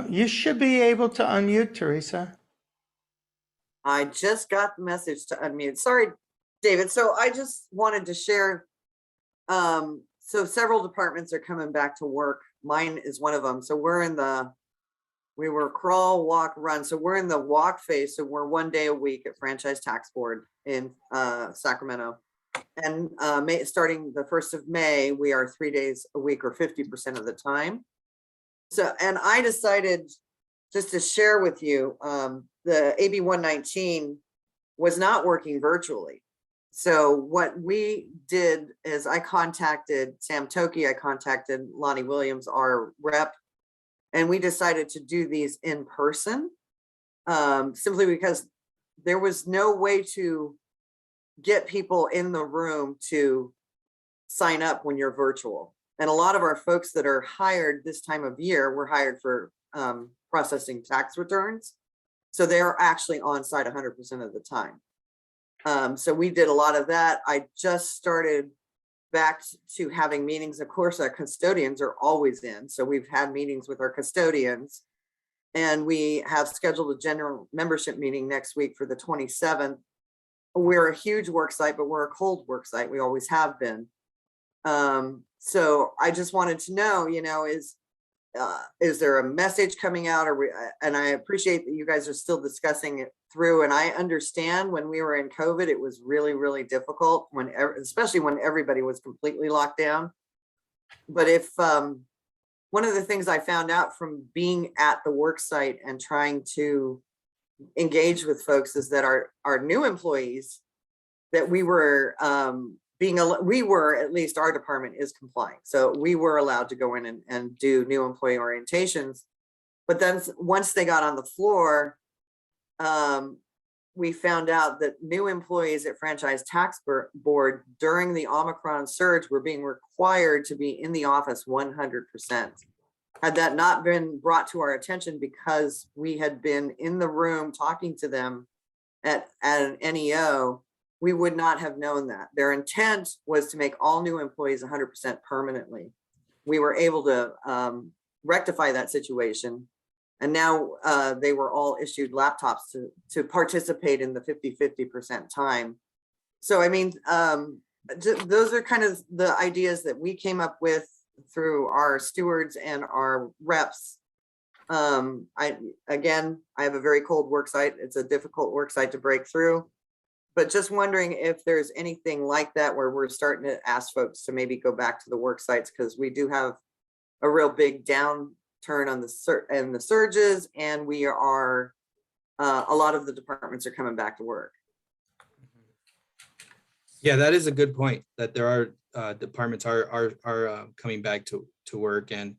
You should be able to unmute, Teresa. I just got the message to unmute. Sorry, David. So I just wanted to share. So several departments are coming back to work. Mine is one of them. So we were crawl, walk, run. So we're in the walk phase. So we're 1 day a week at Franchise Tax Board in Sacramento. And starting the 1st of May, we are 3 days a week or 50% of the time. So, and I decided just to share with you, the AB 119 was not working virtually. So what we did is I contacted Sam Toki, I contacted Lonnie Williams, our rep, and we decided to do these in person, simply because there was no way to get people in the room to sign up when you're virtual. And a lot of our folks that are hired this time of year were hired for processing tax returns. So they're actually on site 100% of the time. So we did a lot of that. I just started back to having meetings. Of course, our custodians are always in. So we've had meetings with our custodians, and we have scheduled a general membership meeting next week for the 27th. We're a huge work site, but we're a cold work site. We always have been. So I just wanted to know, is there a message coming out? And I appreciate that you guys are still discussing it through. And I understand when we were in COVID, it was really, really difficult especially when everybody was completely locked down. But if one of the things I found out from being at the work site and trying to engage with folks is that our new employees, that we were at least our department is complying. So we were allowed to go in and do new employee orientations. But then once they got on the floor, we found out that new employees at Franchise Tax Board during the Omicron surge were being required to be in the office 100%. Had that not been brought to our attention because we had been in the room talking to them at an NEO, we would not have known that. Their intent was to make all new employees 100% permanently. We were able to rectify that situation. And now they were all issued laptops to participate in the 50% time. So, I mean, those are kind of the ideas that we came up with through our stewards and our reps. I have a very cold work site. It's a difficult work site to break through. But just wondering if there's anything like that where we're starting to ask folks to maybe go back to the work sites, because we do have a real big downturn on the surges, and we are a lot of the departments are coming back to work. Yeah, that is a good point, that there are departments are coming back to work. And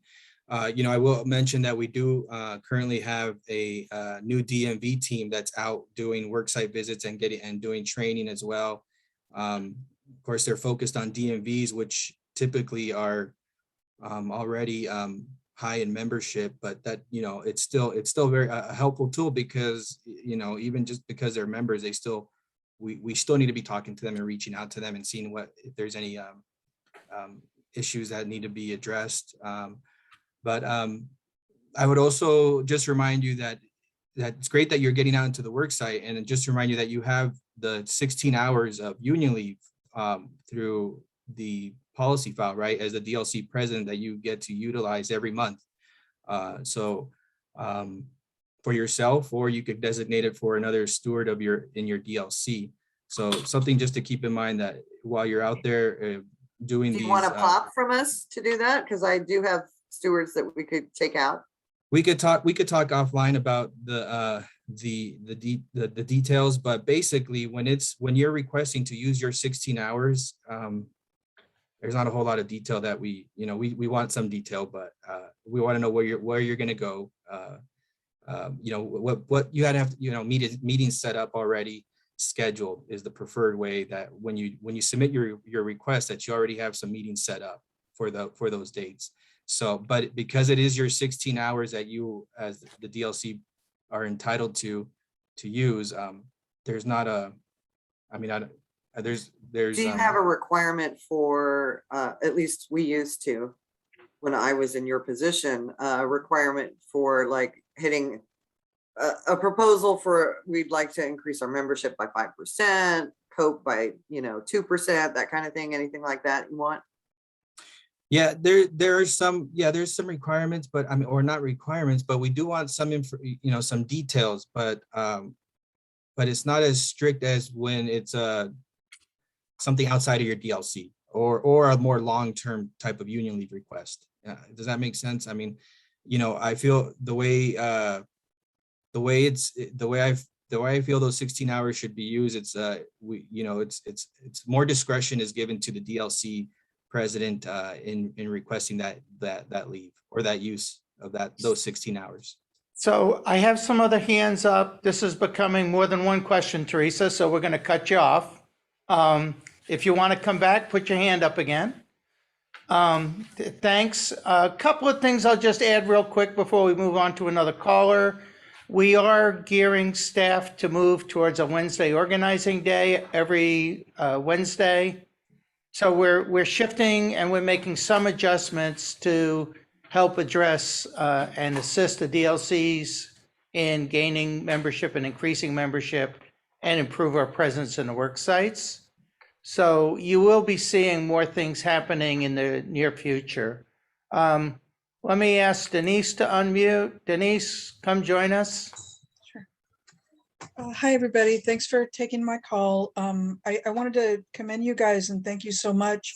I will mention that we do currently have a new DMV team that's out doing worksite visits and doing training as well. Of course, they're focused on DMVs, which typically are already high in membership, but that it's still very a helpful tool, because even just because they're members, we still need to be talking to them and reaching out to them and seeing if there's any issues that need to be addressed. But I would also just remind you that it's great that you're getting out into the work site, and just remind you that you have the 16 hours of union leave through the policy file, right, as a DLC president, that you get to utilize every month. So for yourself, or you could designate it for another steward in your DLC. So something just to keep in mind, that while you're out there doing these. Do you want to pop from us to do that? Because I do have stewards that we could take out. We could talk offline about the details, but basically when you're requesting to use your 16 hours, there's not a whole lot of detail that we want some detail, but we want to know where you're going to go. What you had to have, meetings set up already, scheduled is the preferred way, that when you submit your request, that you already have some meetings set up for those dates. So, but because it is your 16 hours that you as the DLC are entitled to use, there's not there's do you have a requirement for at least we used to, when I was in your position, a requirement for like hitting a proposal for, we'd like to increase our membership by 5%, cope by 2%, that kind of thing? Anything like that you want? Yeah, there's some requirements, but or not requirements, but we do want some some details, but it's not as strict as when it's something outside of your DLC or a more long-term type of union leave request. Does that make sense? I mean, I feel the way the way I feel those 16 hours should be used, it's more discretion is given to the DLC president in requesting that leave or that use of those 16 hours. So I have some other hands up. This is becoming more than one question, Teresa, so we're going to cut you off. If you want to come back, put your hand up again. Thanks. A couple of things I'll just add real quick before we move on to another caller. We are gearing staff to move towards a Wednesday organizing day every Wednesday. So we're shifting and we're making some adjustments to help address and assist the DLCs in gaining membership and increasing membership and improve our presence in the work sites. So you will be seeing more things happening in the near future. Let me ask Denise to unmute. Denise, come join us. Sure. Hi, everybody. Thanks for taking my call. I wanted to commend you guys and thank you so much.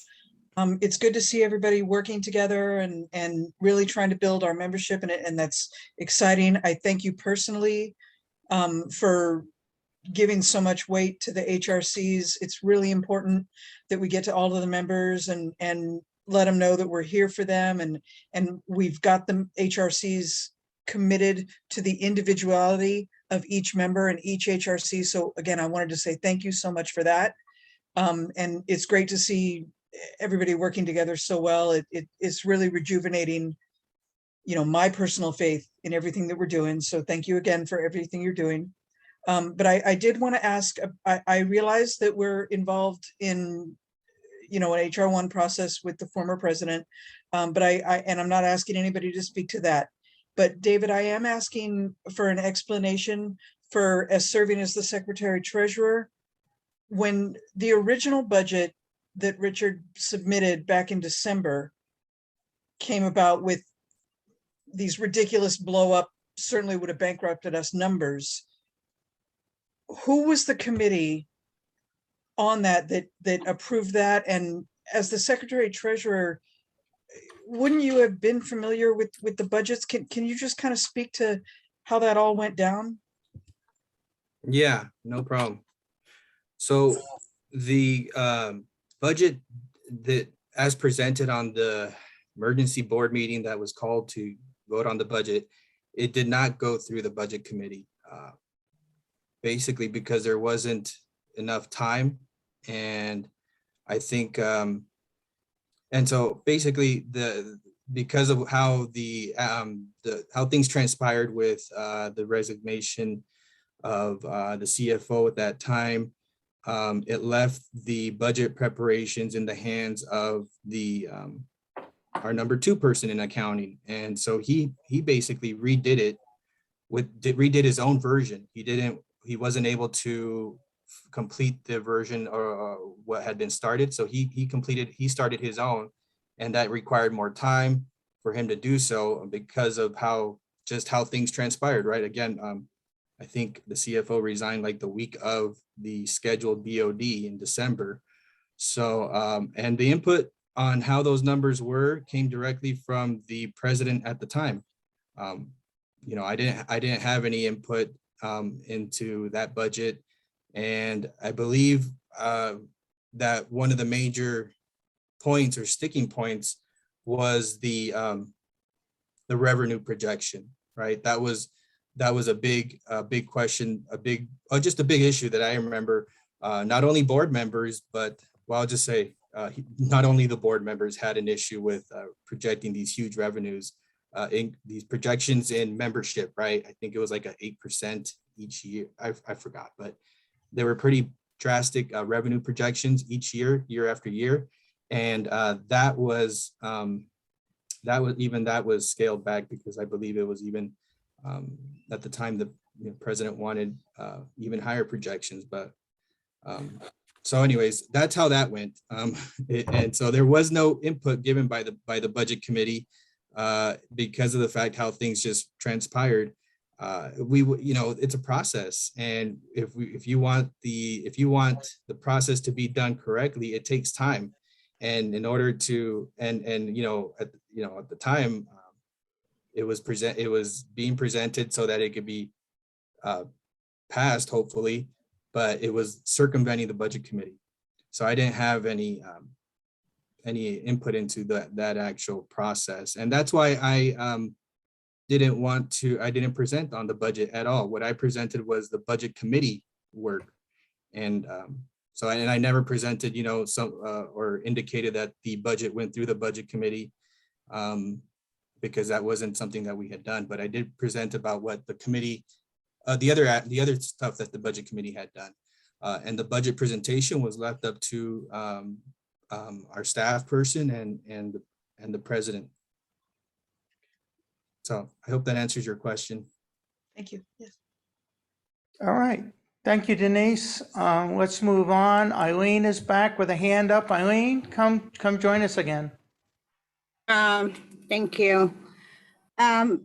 It's good to see everybody working together and really trying to build our membership, and that's exciting. I thank you personally for giving so much weight to the HRCs. It's really important that we get to all of the members and let them know that we're here for them, and we've got the HRCs committed to the individuality of each member and each HRC. So again, I wanted to say thank you so much for that. And it's great to see everybody working together so well. It's really rejuvenating, my personal faith in everything that we're doing. So thank you again for everything you're doing. But I did want to ask, I realize that we're involved in, an HR1 process with the former president, but I'm not asking anybody to speak to that. But David, I am asking for an explanation for serving as the Secretary Treasurer. When the original budget that Richard submitted back in December came about with these ridiculous blow up, certainly would have bankrupted us numbers, who was the committee on that approved that? And as the Secretary Treasurer, wouldn't you have been familiar with the budgets? Can you just kind of speak to how that all went down? Yeah, no problem. So the budget that as presented on the emergency board meeting that was called to vote on the budget, it did not go through the budget committee. Basically because there wasn't enough time, and I think and so basically because of how how things transpired with the resignation of the CFO at that time, it left the budget preparations in the hands of the our number 2 person in accounting, and so he basically redid it redid his own version. He wasn't able to complete the version or what had been started. So he started his own, and that required more time for him to do so because of how things transpired, right? Again, I think the CFO resigned like the week of the scheduled BOD in December. So, and the input on how those numbers came directly from the president at the time. I didn't have any input into that budget, and I believe that one of the major points or sticking points was the revenue projection, right? That was a big question, just a big issue that I remember. Not only board members, but I'll just say not only the board members had an issue with projecting these huge revenues. In these projections in membership, right? I think it was like a 8% each year. I forgot, but they were pretty drastic revenue projections each year after year, and that was scaled back because I believe it was even at the time the president wanted even higher projections. But so, anyways, that's how that went, and so there was no input given by the budget committee. Because of the fact how things just transpired, it's a process, and if you want the process to be done correctly, it takes time, and in order to at the time, it was being presented so that it could be passed, hopefully, but it was circumventing the budget committee. So I didn't have any input into that actual process. And that's why I didn't present on the budget at all. What I presented was the budget committee work. And I never presented, or indicated that the budget went through the budget committee, because that wasn't something that we had done. But I did present about what the committee, the other stuff that the budget committee had done. And the budget presentation was left up to our staff person and the president. So I hope that answers your question. Thank you. Yes. All right. Thank you, Denise. Let's move on. Eileen is back with a hand up. Eileen, come join us again. Thank you. I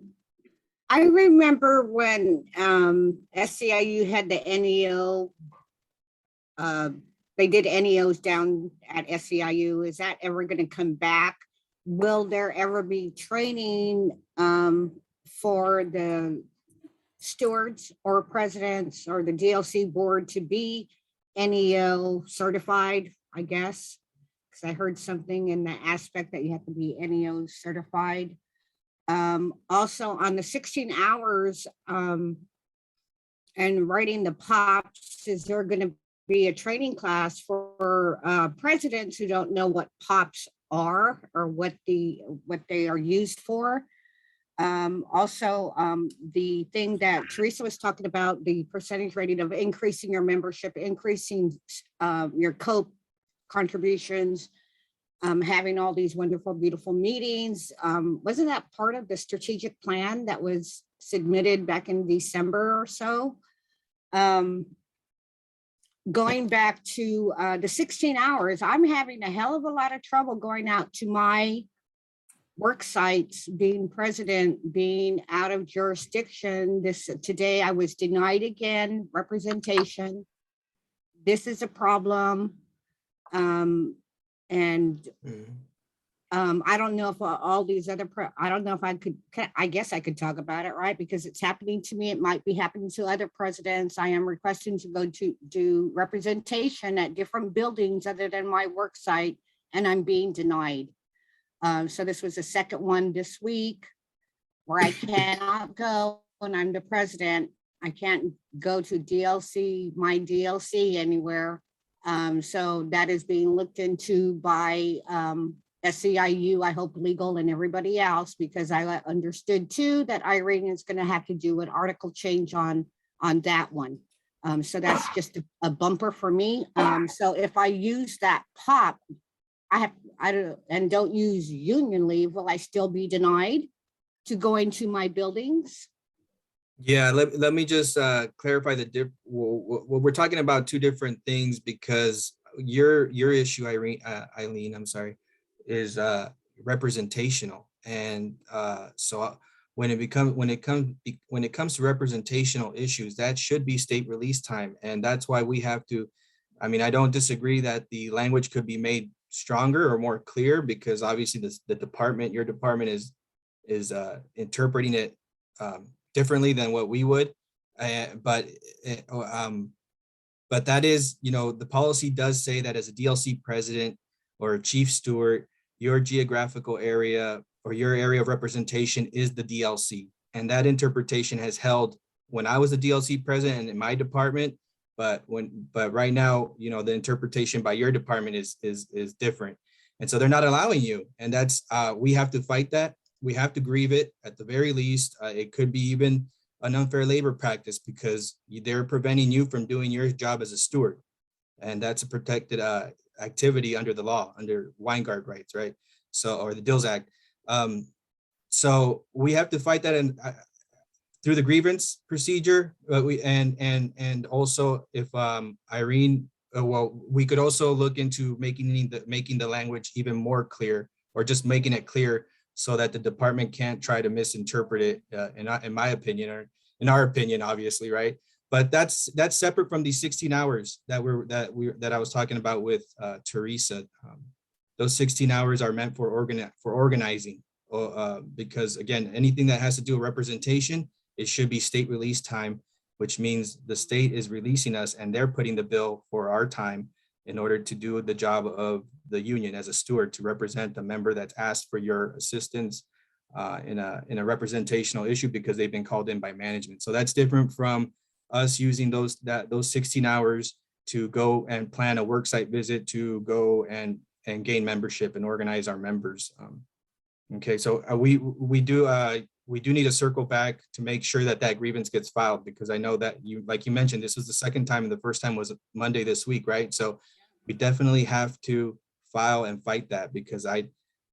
remember when SCIU had the NEO, they did NEOs down at SCIU. Is that ever going to come back? Will there ever be training for the stewards or presidents or the DLC board to be NEO certified, I guess? Because I heard something in the aspect that you have to be NEO certified. Also on the 16 hours and writing the POPs, is there going to be a training class for presidents who don't know what POPs are or what they are used for? Also, the thing that Teresa was talking about, the percentage rating of increasing your membership, increasing your COPE contributions, having all these wonderful, beautiful meetings. Wasn't that part of the strategic plan that was submitted back in December or so? Going back to the 16 hours, I'm having a hell of a lot of trouble going out to my work sites, being president, being out of jurisdiction. Today I was denied again representation. This is a problem. I don't know if all these other, I don't know if I guess I could talk about it, right? Because it's happening to me. It might be happening to other presidents. I am requesting to go to do representation at different buildings other than my work site, and I'm being denied. So this was the second one this week where I cannot go when I'm the president. I can't go to my DLC anywhere. So that is being looked into by SCIU, I hope legal, and everybody else, because I understood too that Irene is going to have to do an article change on that one. So that's just a bumper for me. So if I use that POP, don't use union leave, will I still be denied to go into my buildings? Yeah, let me just clarify we're talking about two different things, because your issue, Eileen, I'm sorry, is representational, and so when it comes to representational issues, that should be state release time, and that's why we have to. I mean, I don't disagree that the language could be made stronger or more clear, because obviously your department is interpreting it differently than what we would, but that is, the policy does say that as a DLC president or a chief steward, your geographical area or your area of representation is the DLC, and that interpretation has held when I was a DLC president in my department, but right now, the interpretation by your department is different, and so they're not allowing you, and that's we have to fight that. We have to grieve it at the very least. It could be even an unfair labor practice, because they're preventing you from doing your job as a steward. And that's a protected activity under the law, under Weingart rights, right? So, or the Dills Act. So we have to fight that through the grievance procedure. And also if Irene, we could also look into making the language even more clear, or just making it clear, so that the department can't try to misinterpret it, in my opinion, or in our opinion, obviously, right? But that's separate from the 16 hours that I was talking about with Teresa. Those 16 hours are meant for organizing, because again, anything that has to do with representation, it should be state release time, which means the state is releasing us and they're putting the bill for our time in order to do the job of the union as a steward, to represent the member that's asked for your assistance in a representational issue because they've been called in by management. So that's different from us using those 16 hours to go and plan a worksite visit, to go and gain membership and organize our members. Okay, so we do need to circle back to make sure that grievance gets filed, because I know that like you mentioned, this was the second time, and the first time was Monday this week, right? So we definitely have to file and fight that, because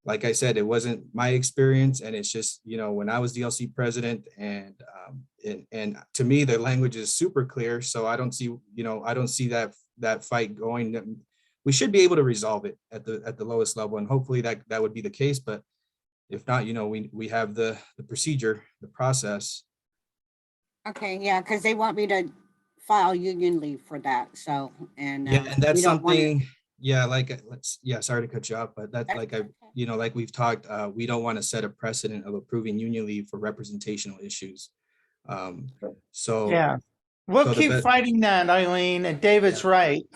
like I said, it wasn't my experience, and it's just, when I was DLC president, and to me the language is super clear. So I don't see that fight going. We should be able to resolve it at the lowest level, and hopefully that would be the case. But if not, we have the procedure, the process. Okay, yeah, because they want me to file union leave for that, so, and. Yeah, and that's we don't wanna- something, sorry to cut you off, but that's like like we've talked, we don't want to set a precedent of approving union leave for representational issues. So Yeah, we'll so the keep be- fighting that, Eileen, and David's right.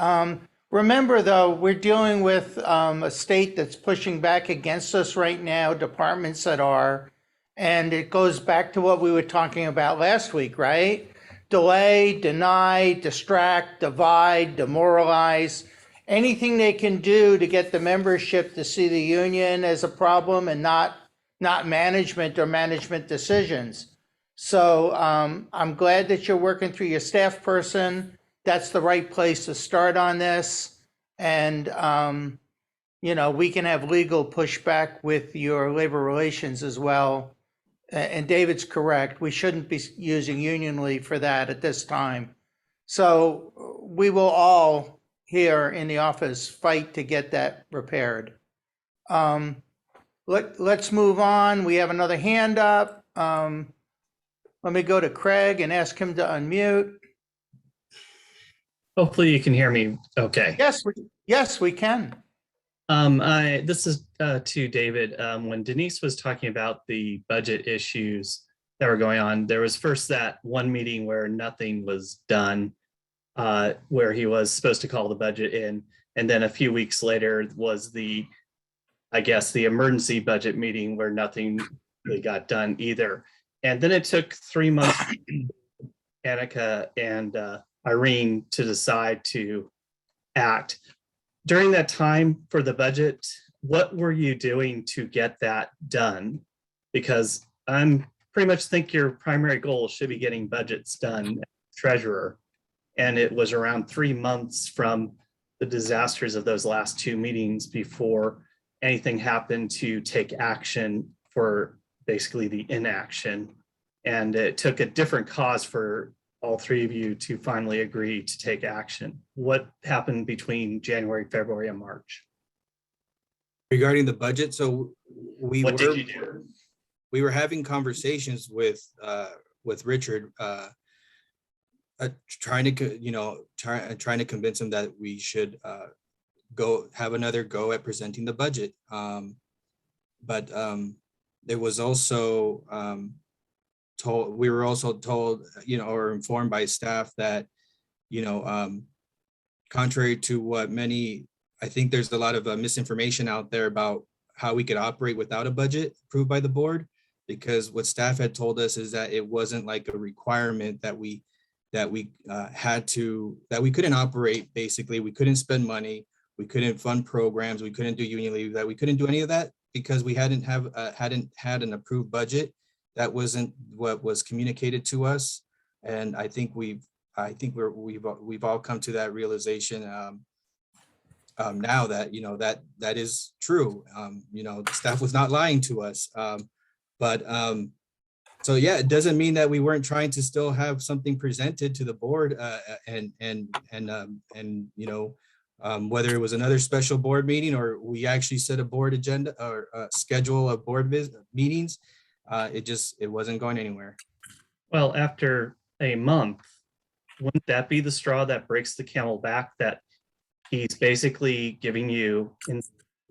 Remember, though, we're dealing with a state that's pushing back against us right now, departments that are, and it goes back to what we were talking about last week, right? Delay, deny, distract, divide, demoralize, anything they can do to get the membership to see the union as a problem and not management or management decisions. So I'm glad that you're working through your staff person. That's the right place to start on this. And, we can have legal pushback with your labor relations as well. And David's correct. We shouldn't be using union leave for that at this time. So we will all here in the office fight to get that repaired. Let's move on. We have another hand up. Let me go to Craig and ask him to unmute. Hopefully you can hear me okay. Yes, we can. This is to David. When Denise was talking about the budget issues that were going on, there was first that one meeting where nothing was done, where he was supposed to call the budget in. And then a few weeks later was the emergency budget meeting where nothing really got done either. And then it took 3 months for Annika and Irene to decide to act. During that time for the budget, what were you doing to get that done? Because I'm pretty much think your primary goal should be getting budgets done, treasurer. And it was around 3 months from the disasters of those last two meetings before anything happened to take action for basically the inaction. And it took a different cause for all three of you to finally agree to take action. What happened between January, February, and March? Regarding the budget, so What did you do? We were having conversations with Richard, trying to convince him that we should go have another go at presenting the budget. But there was also we were also told, or informed by staff that, contrary to what I think there's a lot of misinformation out there about how we could operate without a budget approved by the board, because what staff had told us is that it wasn't like a requirement that we couldn't operate. Basically, we couldn't spend money, we couldn't fund programs, we couldn't do union leave, that we couldn't do any of that because we hadn't had an approved budget. That wasn't what was communicated to us, and I think we've all come to that realization now that that is true. The staff was not lying to us, so yeah, it doesn't mean that we weren't trying to still have something presented to the board, whether it was another special board meeting or we actually set a board agenda or schedule of board meetings. It wasn't going anywhere. Well, after a month, wouldn't that be the straw that breaks the camel back, that he's basically giving you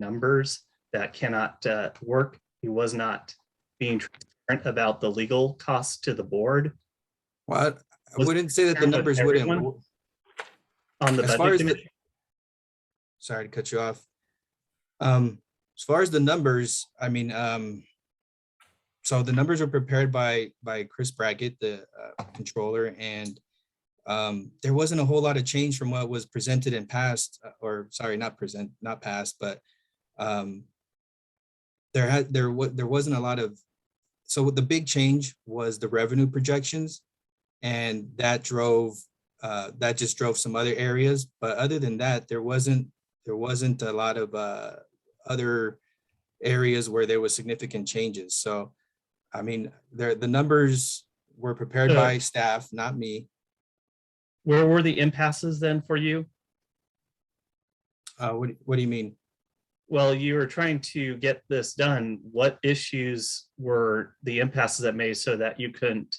numbers that cannot work? He was not being transparent about the legal costs to the board. Well, I wouldn't say that the numbers wouldn't. On the As far budget as the, committee? sorry to cut you off. As far as the numbers, I mean, so the numbers are prepared by Chris Brackett, the controller, and there wasn't a whole lot of change from what was presented in past, or sorry, not past, but there wasn't a lot of. So the big change was the revenue projections, and that just drove some other areas. But other than that, there wasn't a lot of other areas where there was significant changes. So, I mean, the numbers were prepared by staff, not me. Where were the impasses then for you? What do you mean? Well, you were trying to get this done. What issues were the impasses that made so that you couldn't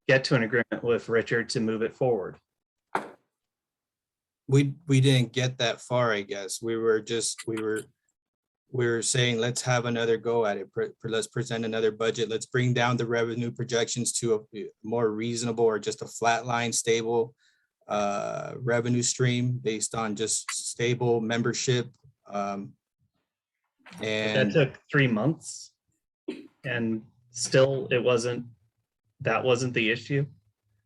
get to an agreement with Richard to move it forward? We didn't get that far, I guess. We were saying, let's have another go at it. Let's present another budget. Let's bring down the revenue projections to a more reasonable, or just a flat line, stable revenue stream based on just stable membership. And that took 3 months, and still that wasn't the issue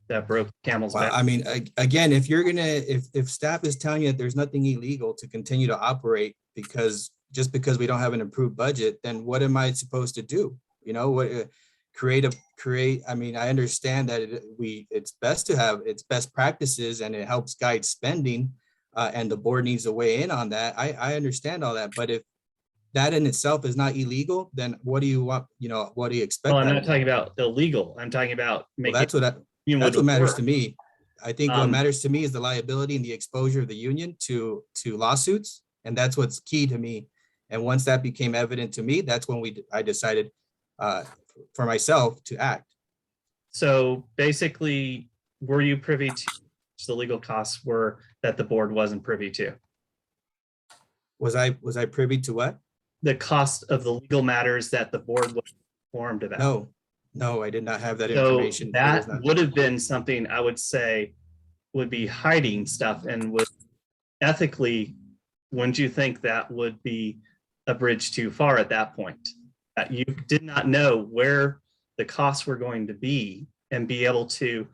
that broke camel's back. I mean, again, if you're if staff is telling you that there's nothing illegal to continue to operate because we don't have an approved budget, then what am I supposed to do? You know, what create. I mean, I understand that it's best practices and it helps guide spending, and the board needs to weigh in on that. I understand all that, but if that in itself is not illegal, then what do you want? You know, what do you expect? Well, I'm not talking about illegal. I'm talking about making. Well, that's what matters to me. I think what matters to me is the liability and the exposure of the union to lawsuits, and that's what's key to me. And once that became evident to me, that's when I decided for myself to act. So basically, were you privy to the legal costs were that the board wasn't privy to? Was I privy to what? The cost of the legal matters that the board was informed about. No, I did not have that So information. that would have been something I would say would be hiding stuff, and would ethically, wouldn't you think that would be a bridge too far at that point? That you did not know where the costs were going to be and be able to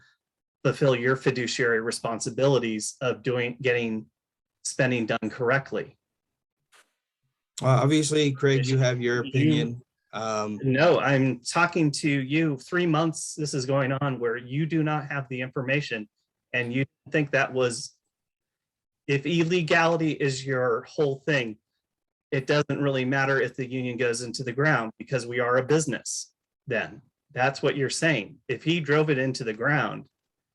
fulfill your fiduciary responsibilities of getting spending done correctly. Obviously, Craig, you have your opinion. No, I'm talking to you. 3 months this is going on where you do not have the information, and you think that was, if illegality is your whole thing, it doesn't really matter if the union goes into the ground because we are a business. Then that's what you're saying. If he drove it into the ground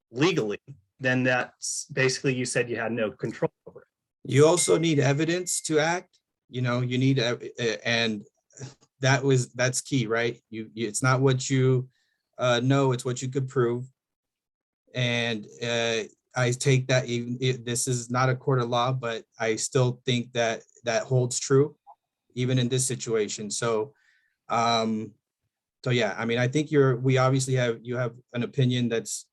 legally, then that's basically, you said you had no control over it. You also need evidence to act. You know, you need, and that's key, right? It's not what you know, it's what you could prove. And I take that, even this is not a court of law, but I still think that holds true, even in this situation. So, yeah, I mean, I think you have an opinion that's,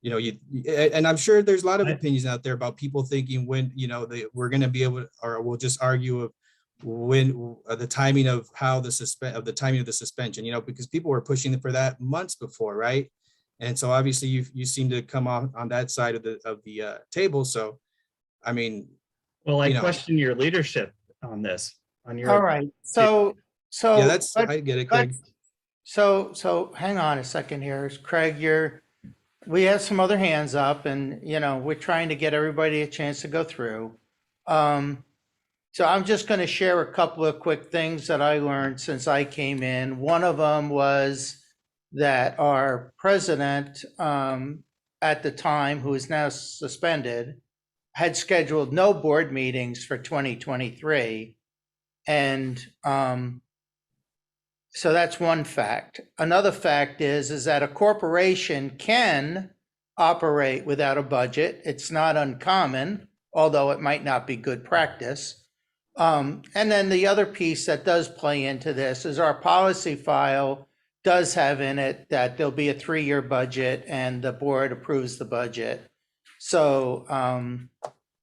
you know, and I'm sure there's a lot of opinions out there about people thinking when, you know, we're going to be able to, or we'll just argue of when the timing of the timing of the suspension, you know, because people were pushing for that months before, right? And so obviously you seem to come on that side of the table. So, I mean, well, I question your leadership on this. All right. So yeah, I get it, Craig. So hang on a second here, Craig. We have some other hands up, and you know we're trying to get everybody a chance to go through. So I'm just going to share a couple of quick things that I learned since I came in. One of them was that our president at the time, who is now suspended, had scheduled no board meetings for 2023. And so that's one fact. Another fact is that a corporation can operate without a budget. It's not uncommon, although it might not be good practice. And then the other piece that does play into this is our policy file does have in it that there'll be a 3-year budget and the board approves the budget. So,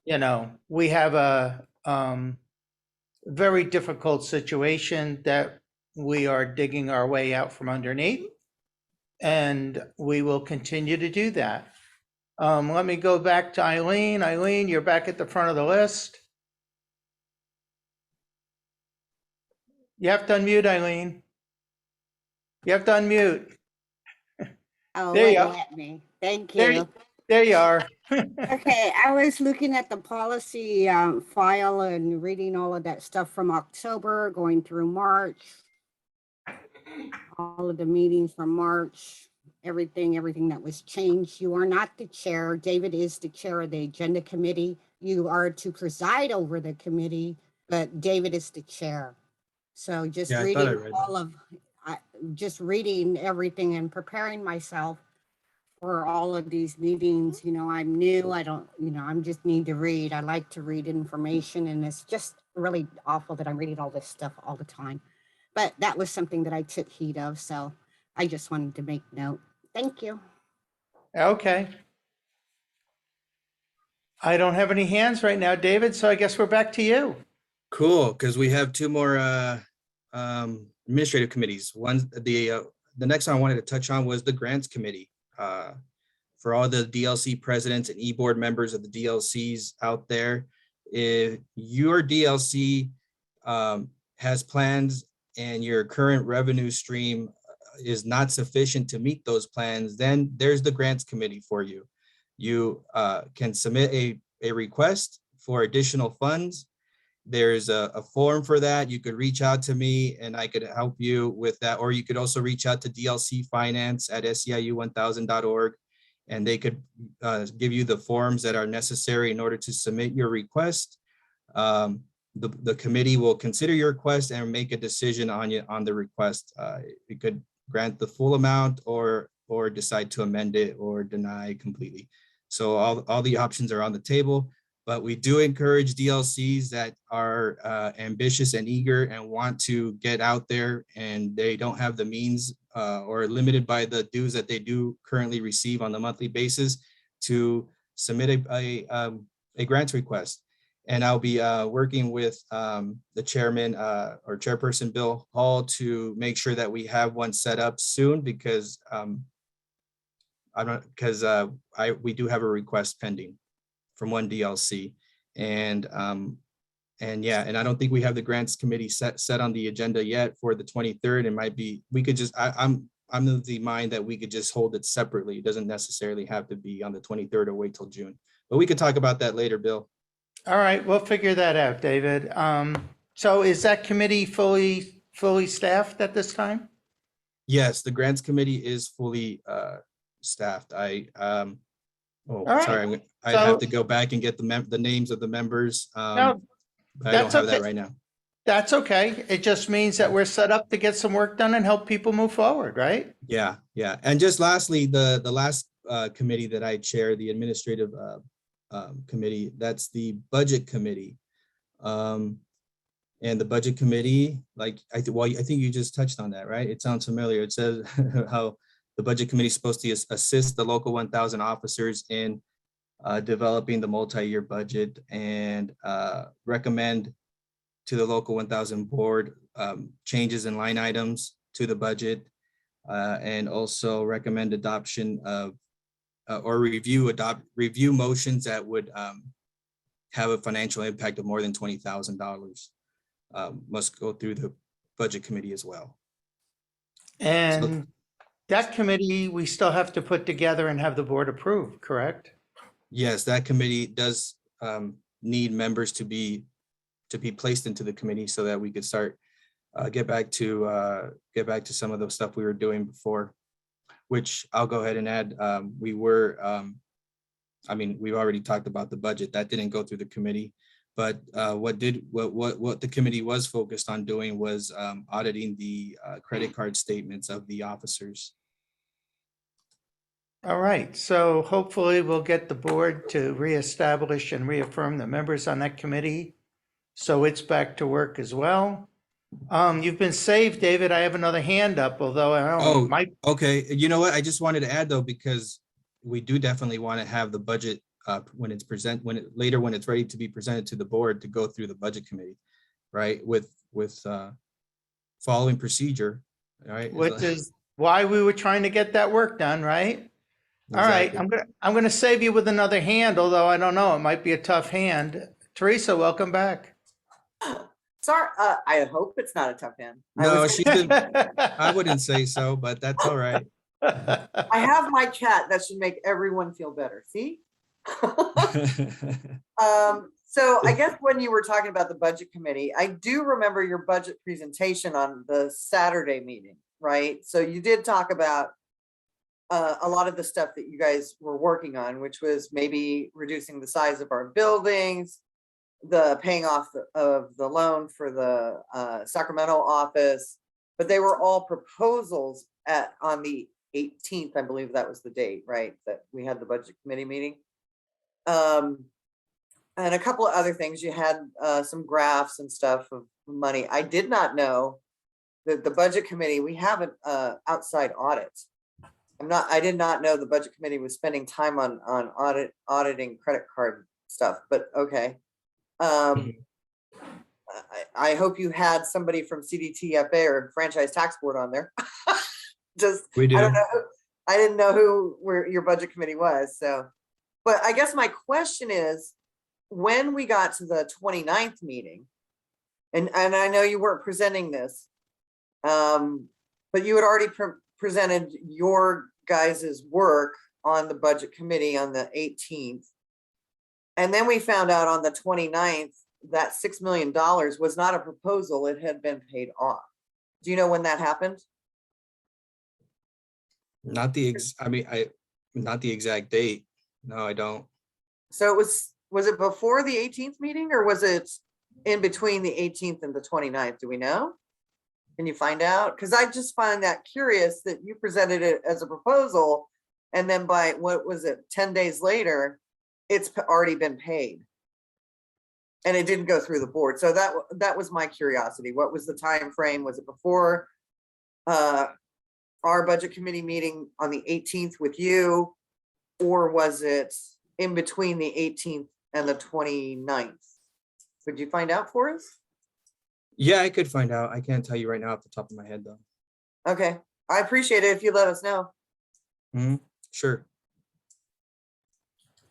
you know, we have a very difficult situation that we are digging our way out from underneath. And we will continue to do that. Let me go back to Eileen. Eileen, you're back at the front of the list. You have to unmute, Eileen. You have to unmute. Oh, There you wouldn't go. let me. Thank There, you. there you are. Okay, I was looking at the policy file and reading all of that stuff from October, going through March. All of the meetings from March, everything that was changed. You are not the chair. David is the chair of the agenda committee. You are to preside over the committee, but David is the chair. So just Yeah, I thought I reading read all of, just reading everything and preparing myself for all of these meetings. You know, I'm new. I don't, you know, I'm just need to read. I like to read information, and it's just really awful that I'm reading all this stuff all the time. But that was something that I took heed of. So I just wanted to make note. Thank you. Okay. I don't have any hands right now, David, so I guess we're back to you. Cool, because we have 2 more administrative committees. One, the next one I wanted to touch on was the Grants Committee. For all the DLC presidents and e-board members of the DLCs out there, if your DLC has plans and your current revenue stream is not sufficient to meet those plans, then there's the Grants Committee for you. You can submit a request for additional funds. There's a form for that. You could reach out to me and I could help you with that. Or you could also reach out to DLC Finance at SEIU1000.org, and they could give you the forms that are necessary in order to submit your request. The committee will consider your request and make a decision on the request. It could grant the full amount or decide to amend it or deny completely. So all the options are on the table, but we do encourage DLCs that are ambitious and eager and want to get out there and they don't have the means or limited by the dues that they do currently receive on the monthly basis to submit a grant request. And I'll be working with the chairman or chairperson, Bill Hall, to make sure that we have one set up soon because we do have a request pending from one DLC. And yeah, and I don't think we have the grants committee set on the agenda yet for the 23rd. It might be, we could just, I'm of the mind that we could just hold it separately. It doesn't necessarily have to be on the 23rd or wait till June, but we could talk about that later, Bill. All right, we'll figure that out, David. So is that committee fully staffed at this time? Yes, the grants committee is fully staffed. right. Sorry, I have to go back and get the names of the members. No, I don't that's have okay. that right now. That's okay. It just means that we're set up to get some work done and help people move forward, right? Yeah. And just lastly, the last committee that I chair, the administrative committee, that's the budget committee. And the budget committee, like I think you just touched on that, right? It sounds familiar. It says how the budget committee is supposed to assist the local 1,000 officers in developing the multi-year budget and recommend to the local 1,000 board changes in line items to the budget, and also recommend adoption of or review motions that would have a financial impact of more than $20,000. Must go through the budget committee as well. And that committee, we still have to put together and have the board approve, correct? Yes, that committee does need members to be placed into the committee so that we could start get back to some of the stuff we were doing before, which I'll go ahead and add. We've already talked about the budget that didn't go through the committee, but what the committee was focused on doing was auditing the credit card statements of the officers. All right, so hopefully we'll get the board to reestablish and reaffirm the members on that committee. So it's back to work as well. You've been saved, David. I have another hand up, although I don't, Oh, might, okay. You know what? I just wanted to add though, because we do definitely want to have the budget when it's later when it's ready to be presented to the board to go through the budget committee, right? With following procedure, right? which is why we were trying to get that work done, right? All right, Exactly. I'm gonna save you with another hand, although I don't know, it might be a tough hand. Teresa, welcome back. Sorry, I hope it's not a tough hand. No, she's been, I wouldn't say so, but that's all right. I have my cat. That should make everyone feel better. See? So I guess when you were talking about the budget committee, I do remember your budget presentation on the Saturday meeting, right? So you did talk about a lot of the stuff that you guys were working on, which was maybe reducing the size of our buildings, the paying off of the loan for the Sacramento office, but they were all proposals on the 18th, I believe that was the date, right? That we had the budget committee meeting. And a couple of other things. You had some graphs and stuff of money. I did not know that the budget committee, we have an outside audit. I did not know the budget committee was spending time on auditing credit card stuff, but okay. I hope you had somebody from CDTFA or Franchise Tax Board on there. Just, We do. I don't know. I didn't know who your budget committee was. So, but I guess my question is, when we got to the 29th meeting, and I know you weren't presenting this, but you had already presented your guys's work on the budget committee on the 18th. And then we found out on the 29th that $6 million was not a proposal, it had been paid off. Do you know when that happened? Not the not the exact date. No, I don't. So was it before the 18th meeting, or was it in between the 18th and the 29th? Do we know? Can you find out? Because I just find that curious that you presented it as a proposal, and then by, what was it, 10 days later, it's already been paid. And it didn't go through the board. So that was my curiosity. What was the time frame? Was it before our budget committee meeting on the 18th with you, or was it in between the 18th and the 29th? Could you find out for us? Yeah, I could find out. I can't tell you right now off the top of my head though. Okay, I appreciate it if you let us know. Sure.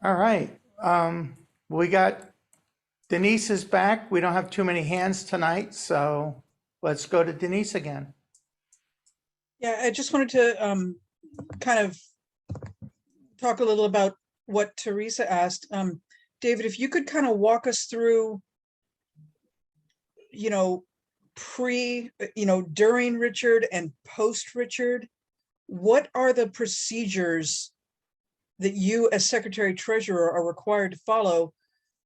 All right, we got Denise is back. We don't have too many hands tonight, so let's go to Denise again. Yeah, I just wanted to kind of talk a little about what Teresa asked. David, if you could kind of walk us through, during Richard and post Richard, what are the procedures that you as Secretary Treasurer are required to follow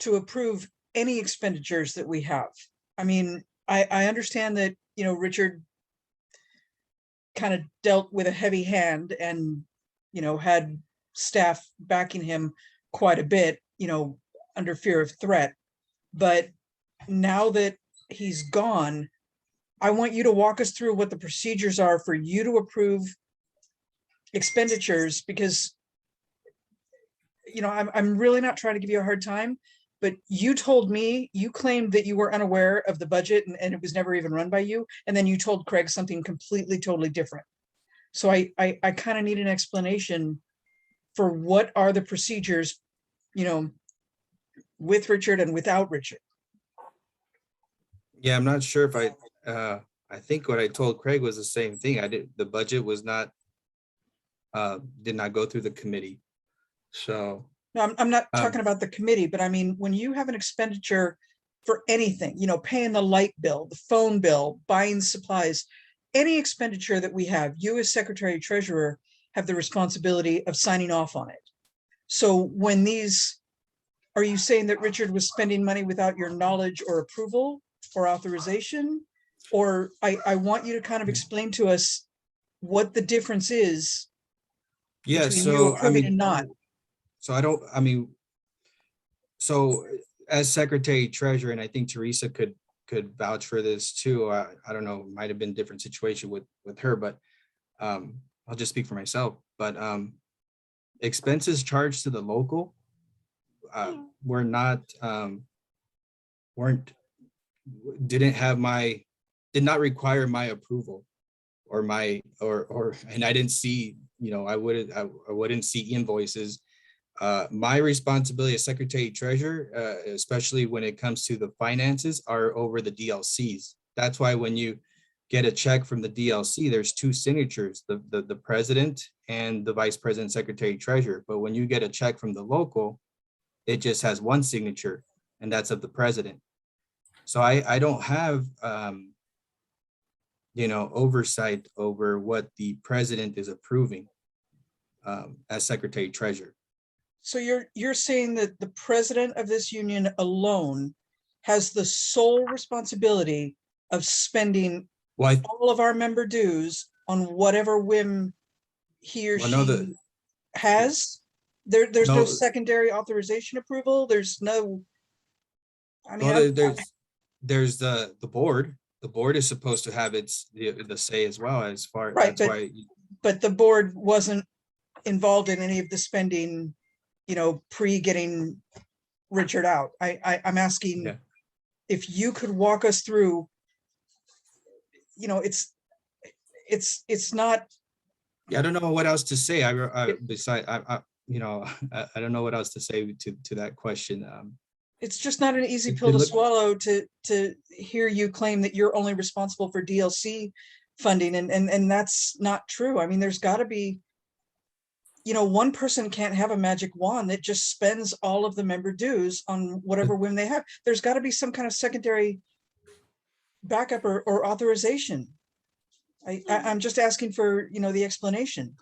to approve any expenditures that we have? I mean, I understand that, Richard kind of dealt with a heavy hand and, had staff backing him quite a bit, under fear of threat. But now that he's gone, I want you to walk us through what the procedures are for you to approve expenditures, because, I'm really not trying to give you a hard time, but you told me, you claimed that you were unaware of the budget and it was never even run by you. And then you told Craig something completely, totally different. So I kind of need an explanation for what are the procedures, with Richard and without Richard. Yeah, I'm not sure if I think what I told Craig was the same thing. The budget was not, did not go through the committee. So. No, I'm not talking about the committee, but I mean, when you have an expenditure for anything, paying the light bill, the phone bill, buying supplies, any expenditure that we have, you as Secretary Treasurer have the responsibility of signing off on it. So when are you saying that Richard was spending money without your knowledge or approval or authorization? Or I want you to kind of explain to us what the difference is Yeah, between you so approving and not. So as Secretary Treasurer, and I think Teresa could could vouch for this too. I don't know, might have been a different situation with her, but I'll just speak for myself. But expenses charged to the local were not did not require my approval or and I didn't see, I wouldn't see invoices. My responsibility as Secretary Treasurer, especially when it comes to the finances, are over the DLCs. That's why when you get a check from the DLC, there's two signatures, the president and the vice president, Secretary Treasurer. But when you get a check from the local, it just has one signature, and that's of the president. So I don't have oversight over what the president is approving as Secretary Treasurer. So you're saying that the president of this union alone has the sole responsibility of spending all of our member dues on whatever whim he or she has? There's no secondary authorization approval. There's no. I mean, there's the board. The board is supposed to have the say as well, as far right. That's but the board wasn't involved in any of the spending, pre getting Richard out. I'm asking if you could walk us through. It's not. Yeah, I don't know what else to say. I don't know what else to say to that question. It's just not an easy pill to swallow to hear you claim that you're only responsible for DLC funding, and that's not true. I mean, there's got to be, one person can't have a magic wand that just spends all of the member dues on whatever whim they have. There's got to be some kind of secondary backup or authorization. I'm just asking for, the explanation.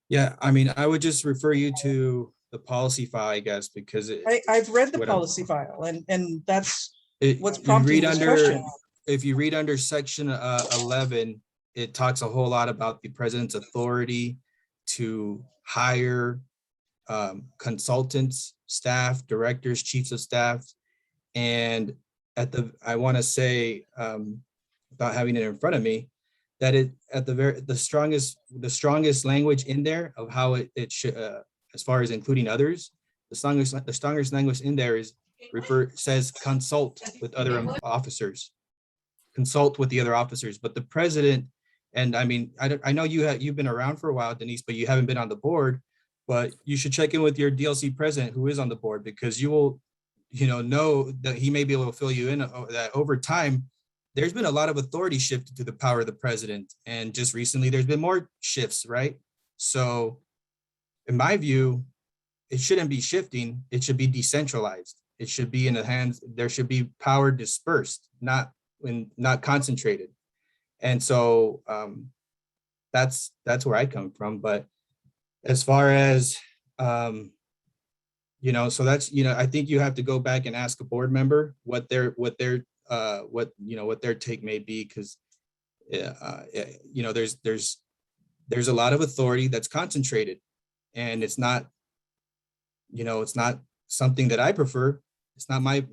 Yeah, I mean, I would just refer you to the policy file, I guess, because I've read the policy file, and that's what's prompting this question. If you read under section 11, it talks a whole lot about the president's authority to hire consultants, staff, directors, chiefs of staff, and I want to say, without having it in front of me, that the strongest language in there of how it should, as far as including others, the strongest language in there says consult with other officers, consult with the other officers. But the president, and I mean, I know you've been around for a while, Denise, but you haven't been on the board. But you should check in with your DLC president who is on the board, because you will, know that he may be able to fill you in that over time. There's been a lot of authority shifted to the power of the president. And just recently, there's been more shifts, right? So in my view, it shouldn't be shifting. It should be decentralized. It should be in the hands. There should be power dispersed, not concentrated. And so that's where I come from. But as far as, so that's, I think you have to go back and ask a board member what their take may be, because there's a lot of authority that's concentrated, and it's not something that I prefer. It's not my,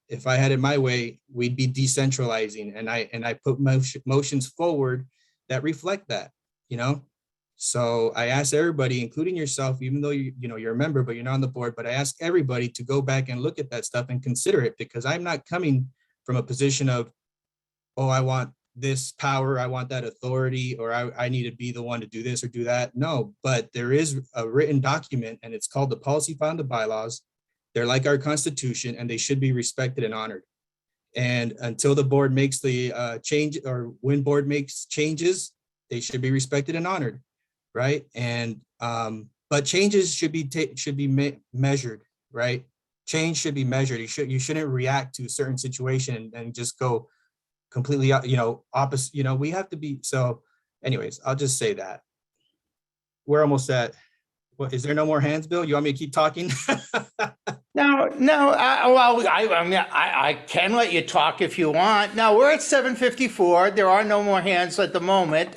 if I had it my way, we'd be decentralizing, and I put motions forward that reflect that, So I ask everybody, including yourself, even though you're a member, but you're not on the board, but I ask everybody to go back and look at that stuff and consider it, because I'm not coming from a position of, oh, I want this power, I want that authority, or I need to be the one to do this or do that. No, but there is a written document, and it's called the policy file and the bylaws. They're like our Constitution, and they should be respected and honored. And until the board makes the change, or when board makes changes, they should be respected and honored, right? And but changes should be measured, right? Change should be measured. You shouldn't react to a certain situation and just go completely, opposite. We have to be. So, anyways, I'll just say that we're almost at. What, is there no more hands, Bill? You want me to keep talking? No. I can let you talk if you want. No, we're at 7:54. There are no more hands at the moment.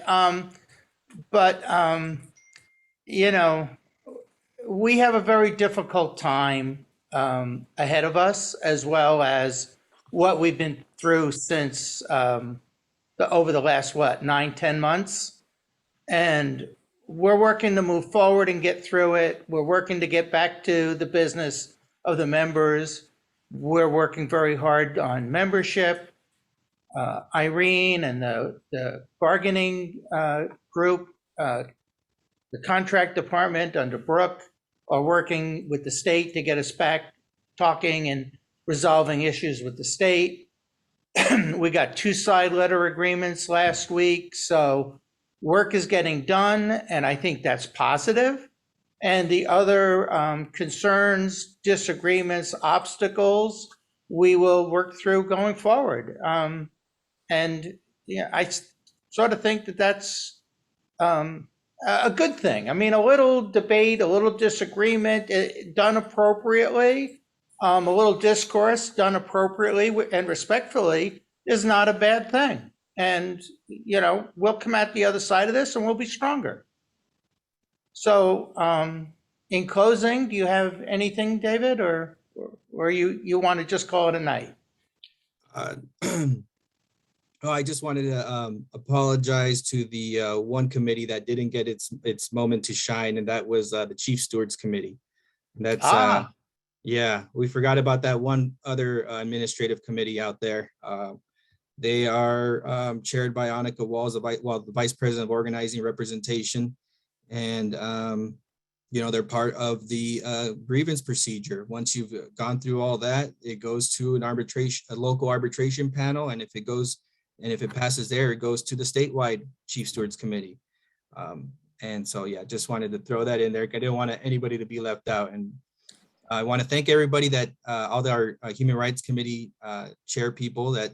We have a very difficult time ahead of us, as well as what we've been through since over the last, 9-10 months. And we're working to move forward and get through it. We're working to get back to the business of the members. We're working very hard on membership. Irene and the bargaining group, the contract department under Brooke are working with the state to get us back talking and resolving issues with the state. We got 2 side letter agreements last week, so work is getting done, and I think that's positive. And the other concerns, disagreements, obstacles, we will work through going forward. And yeah, I sort of think that that's a good thing. I mean, a little debate, a little disagreement done appropriately, a little discourse done appropriately and respectfully is not a bad thing. And, we'll come out the other side of this and we'll be stronger. So in closing, do you have anything, David, or you want to just call it a night? Oh, I just wanted to apologize to the one committee that didn't get its moment to shine, and that was the Chief Stewards Committee. And that's yeah, we forgot about that one other administrative committee out there. They are chaired by Annika Walls, the Vice President of Organizing Representation, and they're part of the grievance procedure. Once you've gone through all that, it goes to a local arbitration panel, and if it passes there, it goes to the statewide Chief Stewards Committee. And so, yeah, just wanted to throw that in there. I didn't want anybody to be left out. And I want to thank everybody all our Human Rights Committee chair people that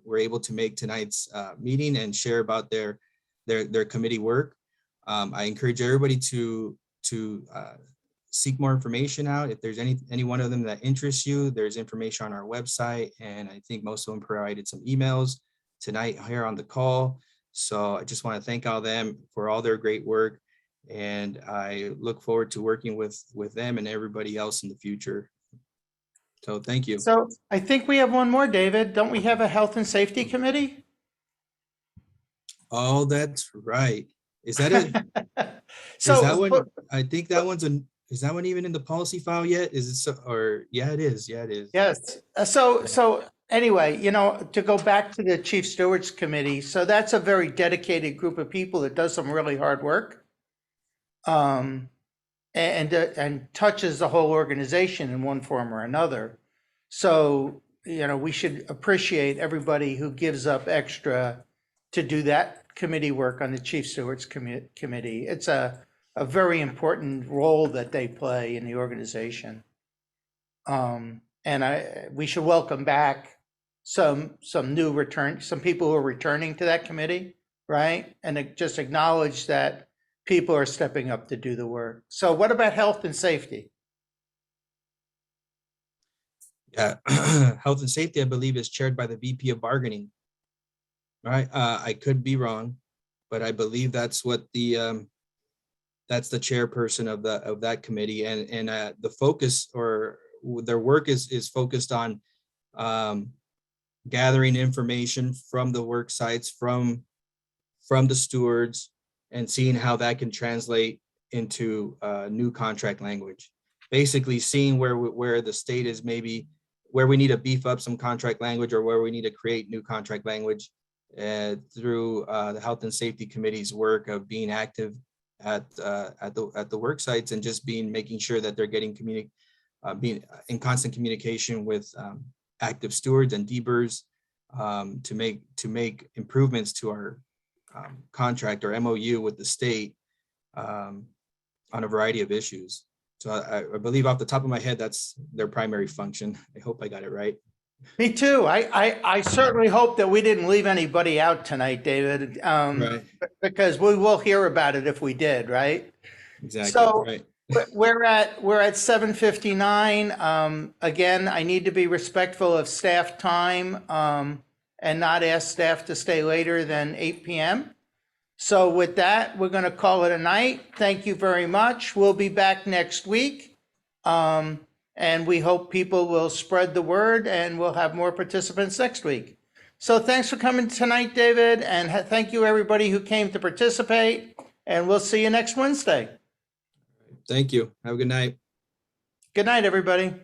were able to make tonight's meeting and share about their committee work. I encourage everybody to seek more information out. If there's any one of them that interests you, there's information on our website, and I think most of them provided some emails tonight here on the call. So I just want to thank all them for all their great work, and I look forward to working with them and everybody else in the future. So thank you. So I think we have one more, David. Don't we have a Health and Safety Committee? Oh, that's right. Is that it? So is that one? I think that one's is that one even in the policy file yet? Is it so? Or yeah, it is. Yeah, it is. Yes. So anyway, to go back to the Chief Stewards Committee, so that's a very dedicated group of people that does some really hard work, and touches the whole organization in one form or another. So we should appreciate everybody who gives up extra to do that committee work on the Chief Stewards Committee. It's a very important role that they play in the organization. And we should welcome back some people who are returning to that committee, right? And just acknowledge that people are stepping up to do the work. So what about health and safety? Yeah, health and safety, I believe, is chaired by the VP of bargaining. Right, I could be wrong, but I believe that's what that's the chairperson of that committee, and the focus or their work is focused on gathering information from the work sites, from the stewards, and seeing how that can translate into new contract language. Basically, seeing where the state is, maybe where we need to beef up some contract language or where we need to create new contract language through the Health and Safety Committee's work of being active at the work sites and just making sure that they're being in constant communication with active stewards and DBERS to make improvements to our contract or MOU with the state on a variety of issues. So I believe off the top of my head, that's their primary function. I hope I got it right. Me too. I certainly hope that we didn't leave anybody out tonight, David, Right. because we will hear about it if we did, right? Exactly. So right. we're at 7:59. Again, I need to be respectful of staff time and not ask staff to stay later than 8 p.m. So with that, we're going to call it a night. Thank you very much. We'll be back next week. And we hope people will spread the word and we'll have more participants next week. So thanks for coming tonight, David. And thank you, everybody who came to participate. And we'll see you next Wednesday. Thank you. Have a good night. Good night, everybody.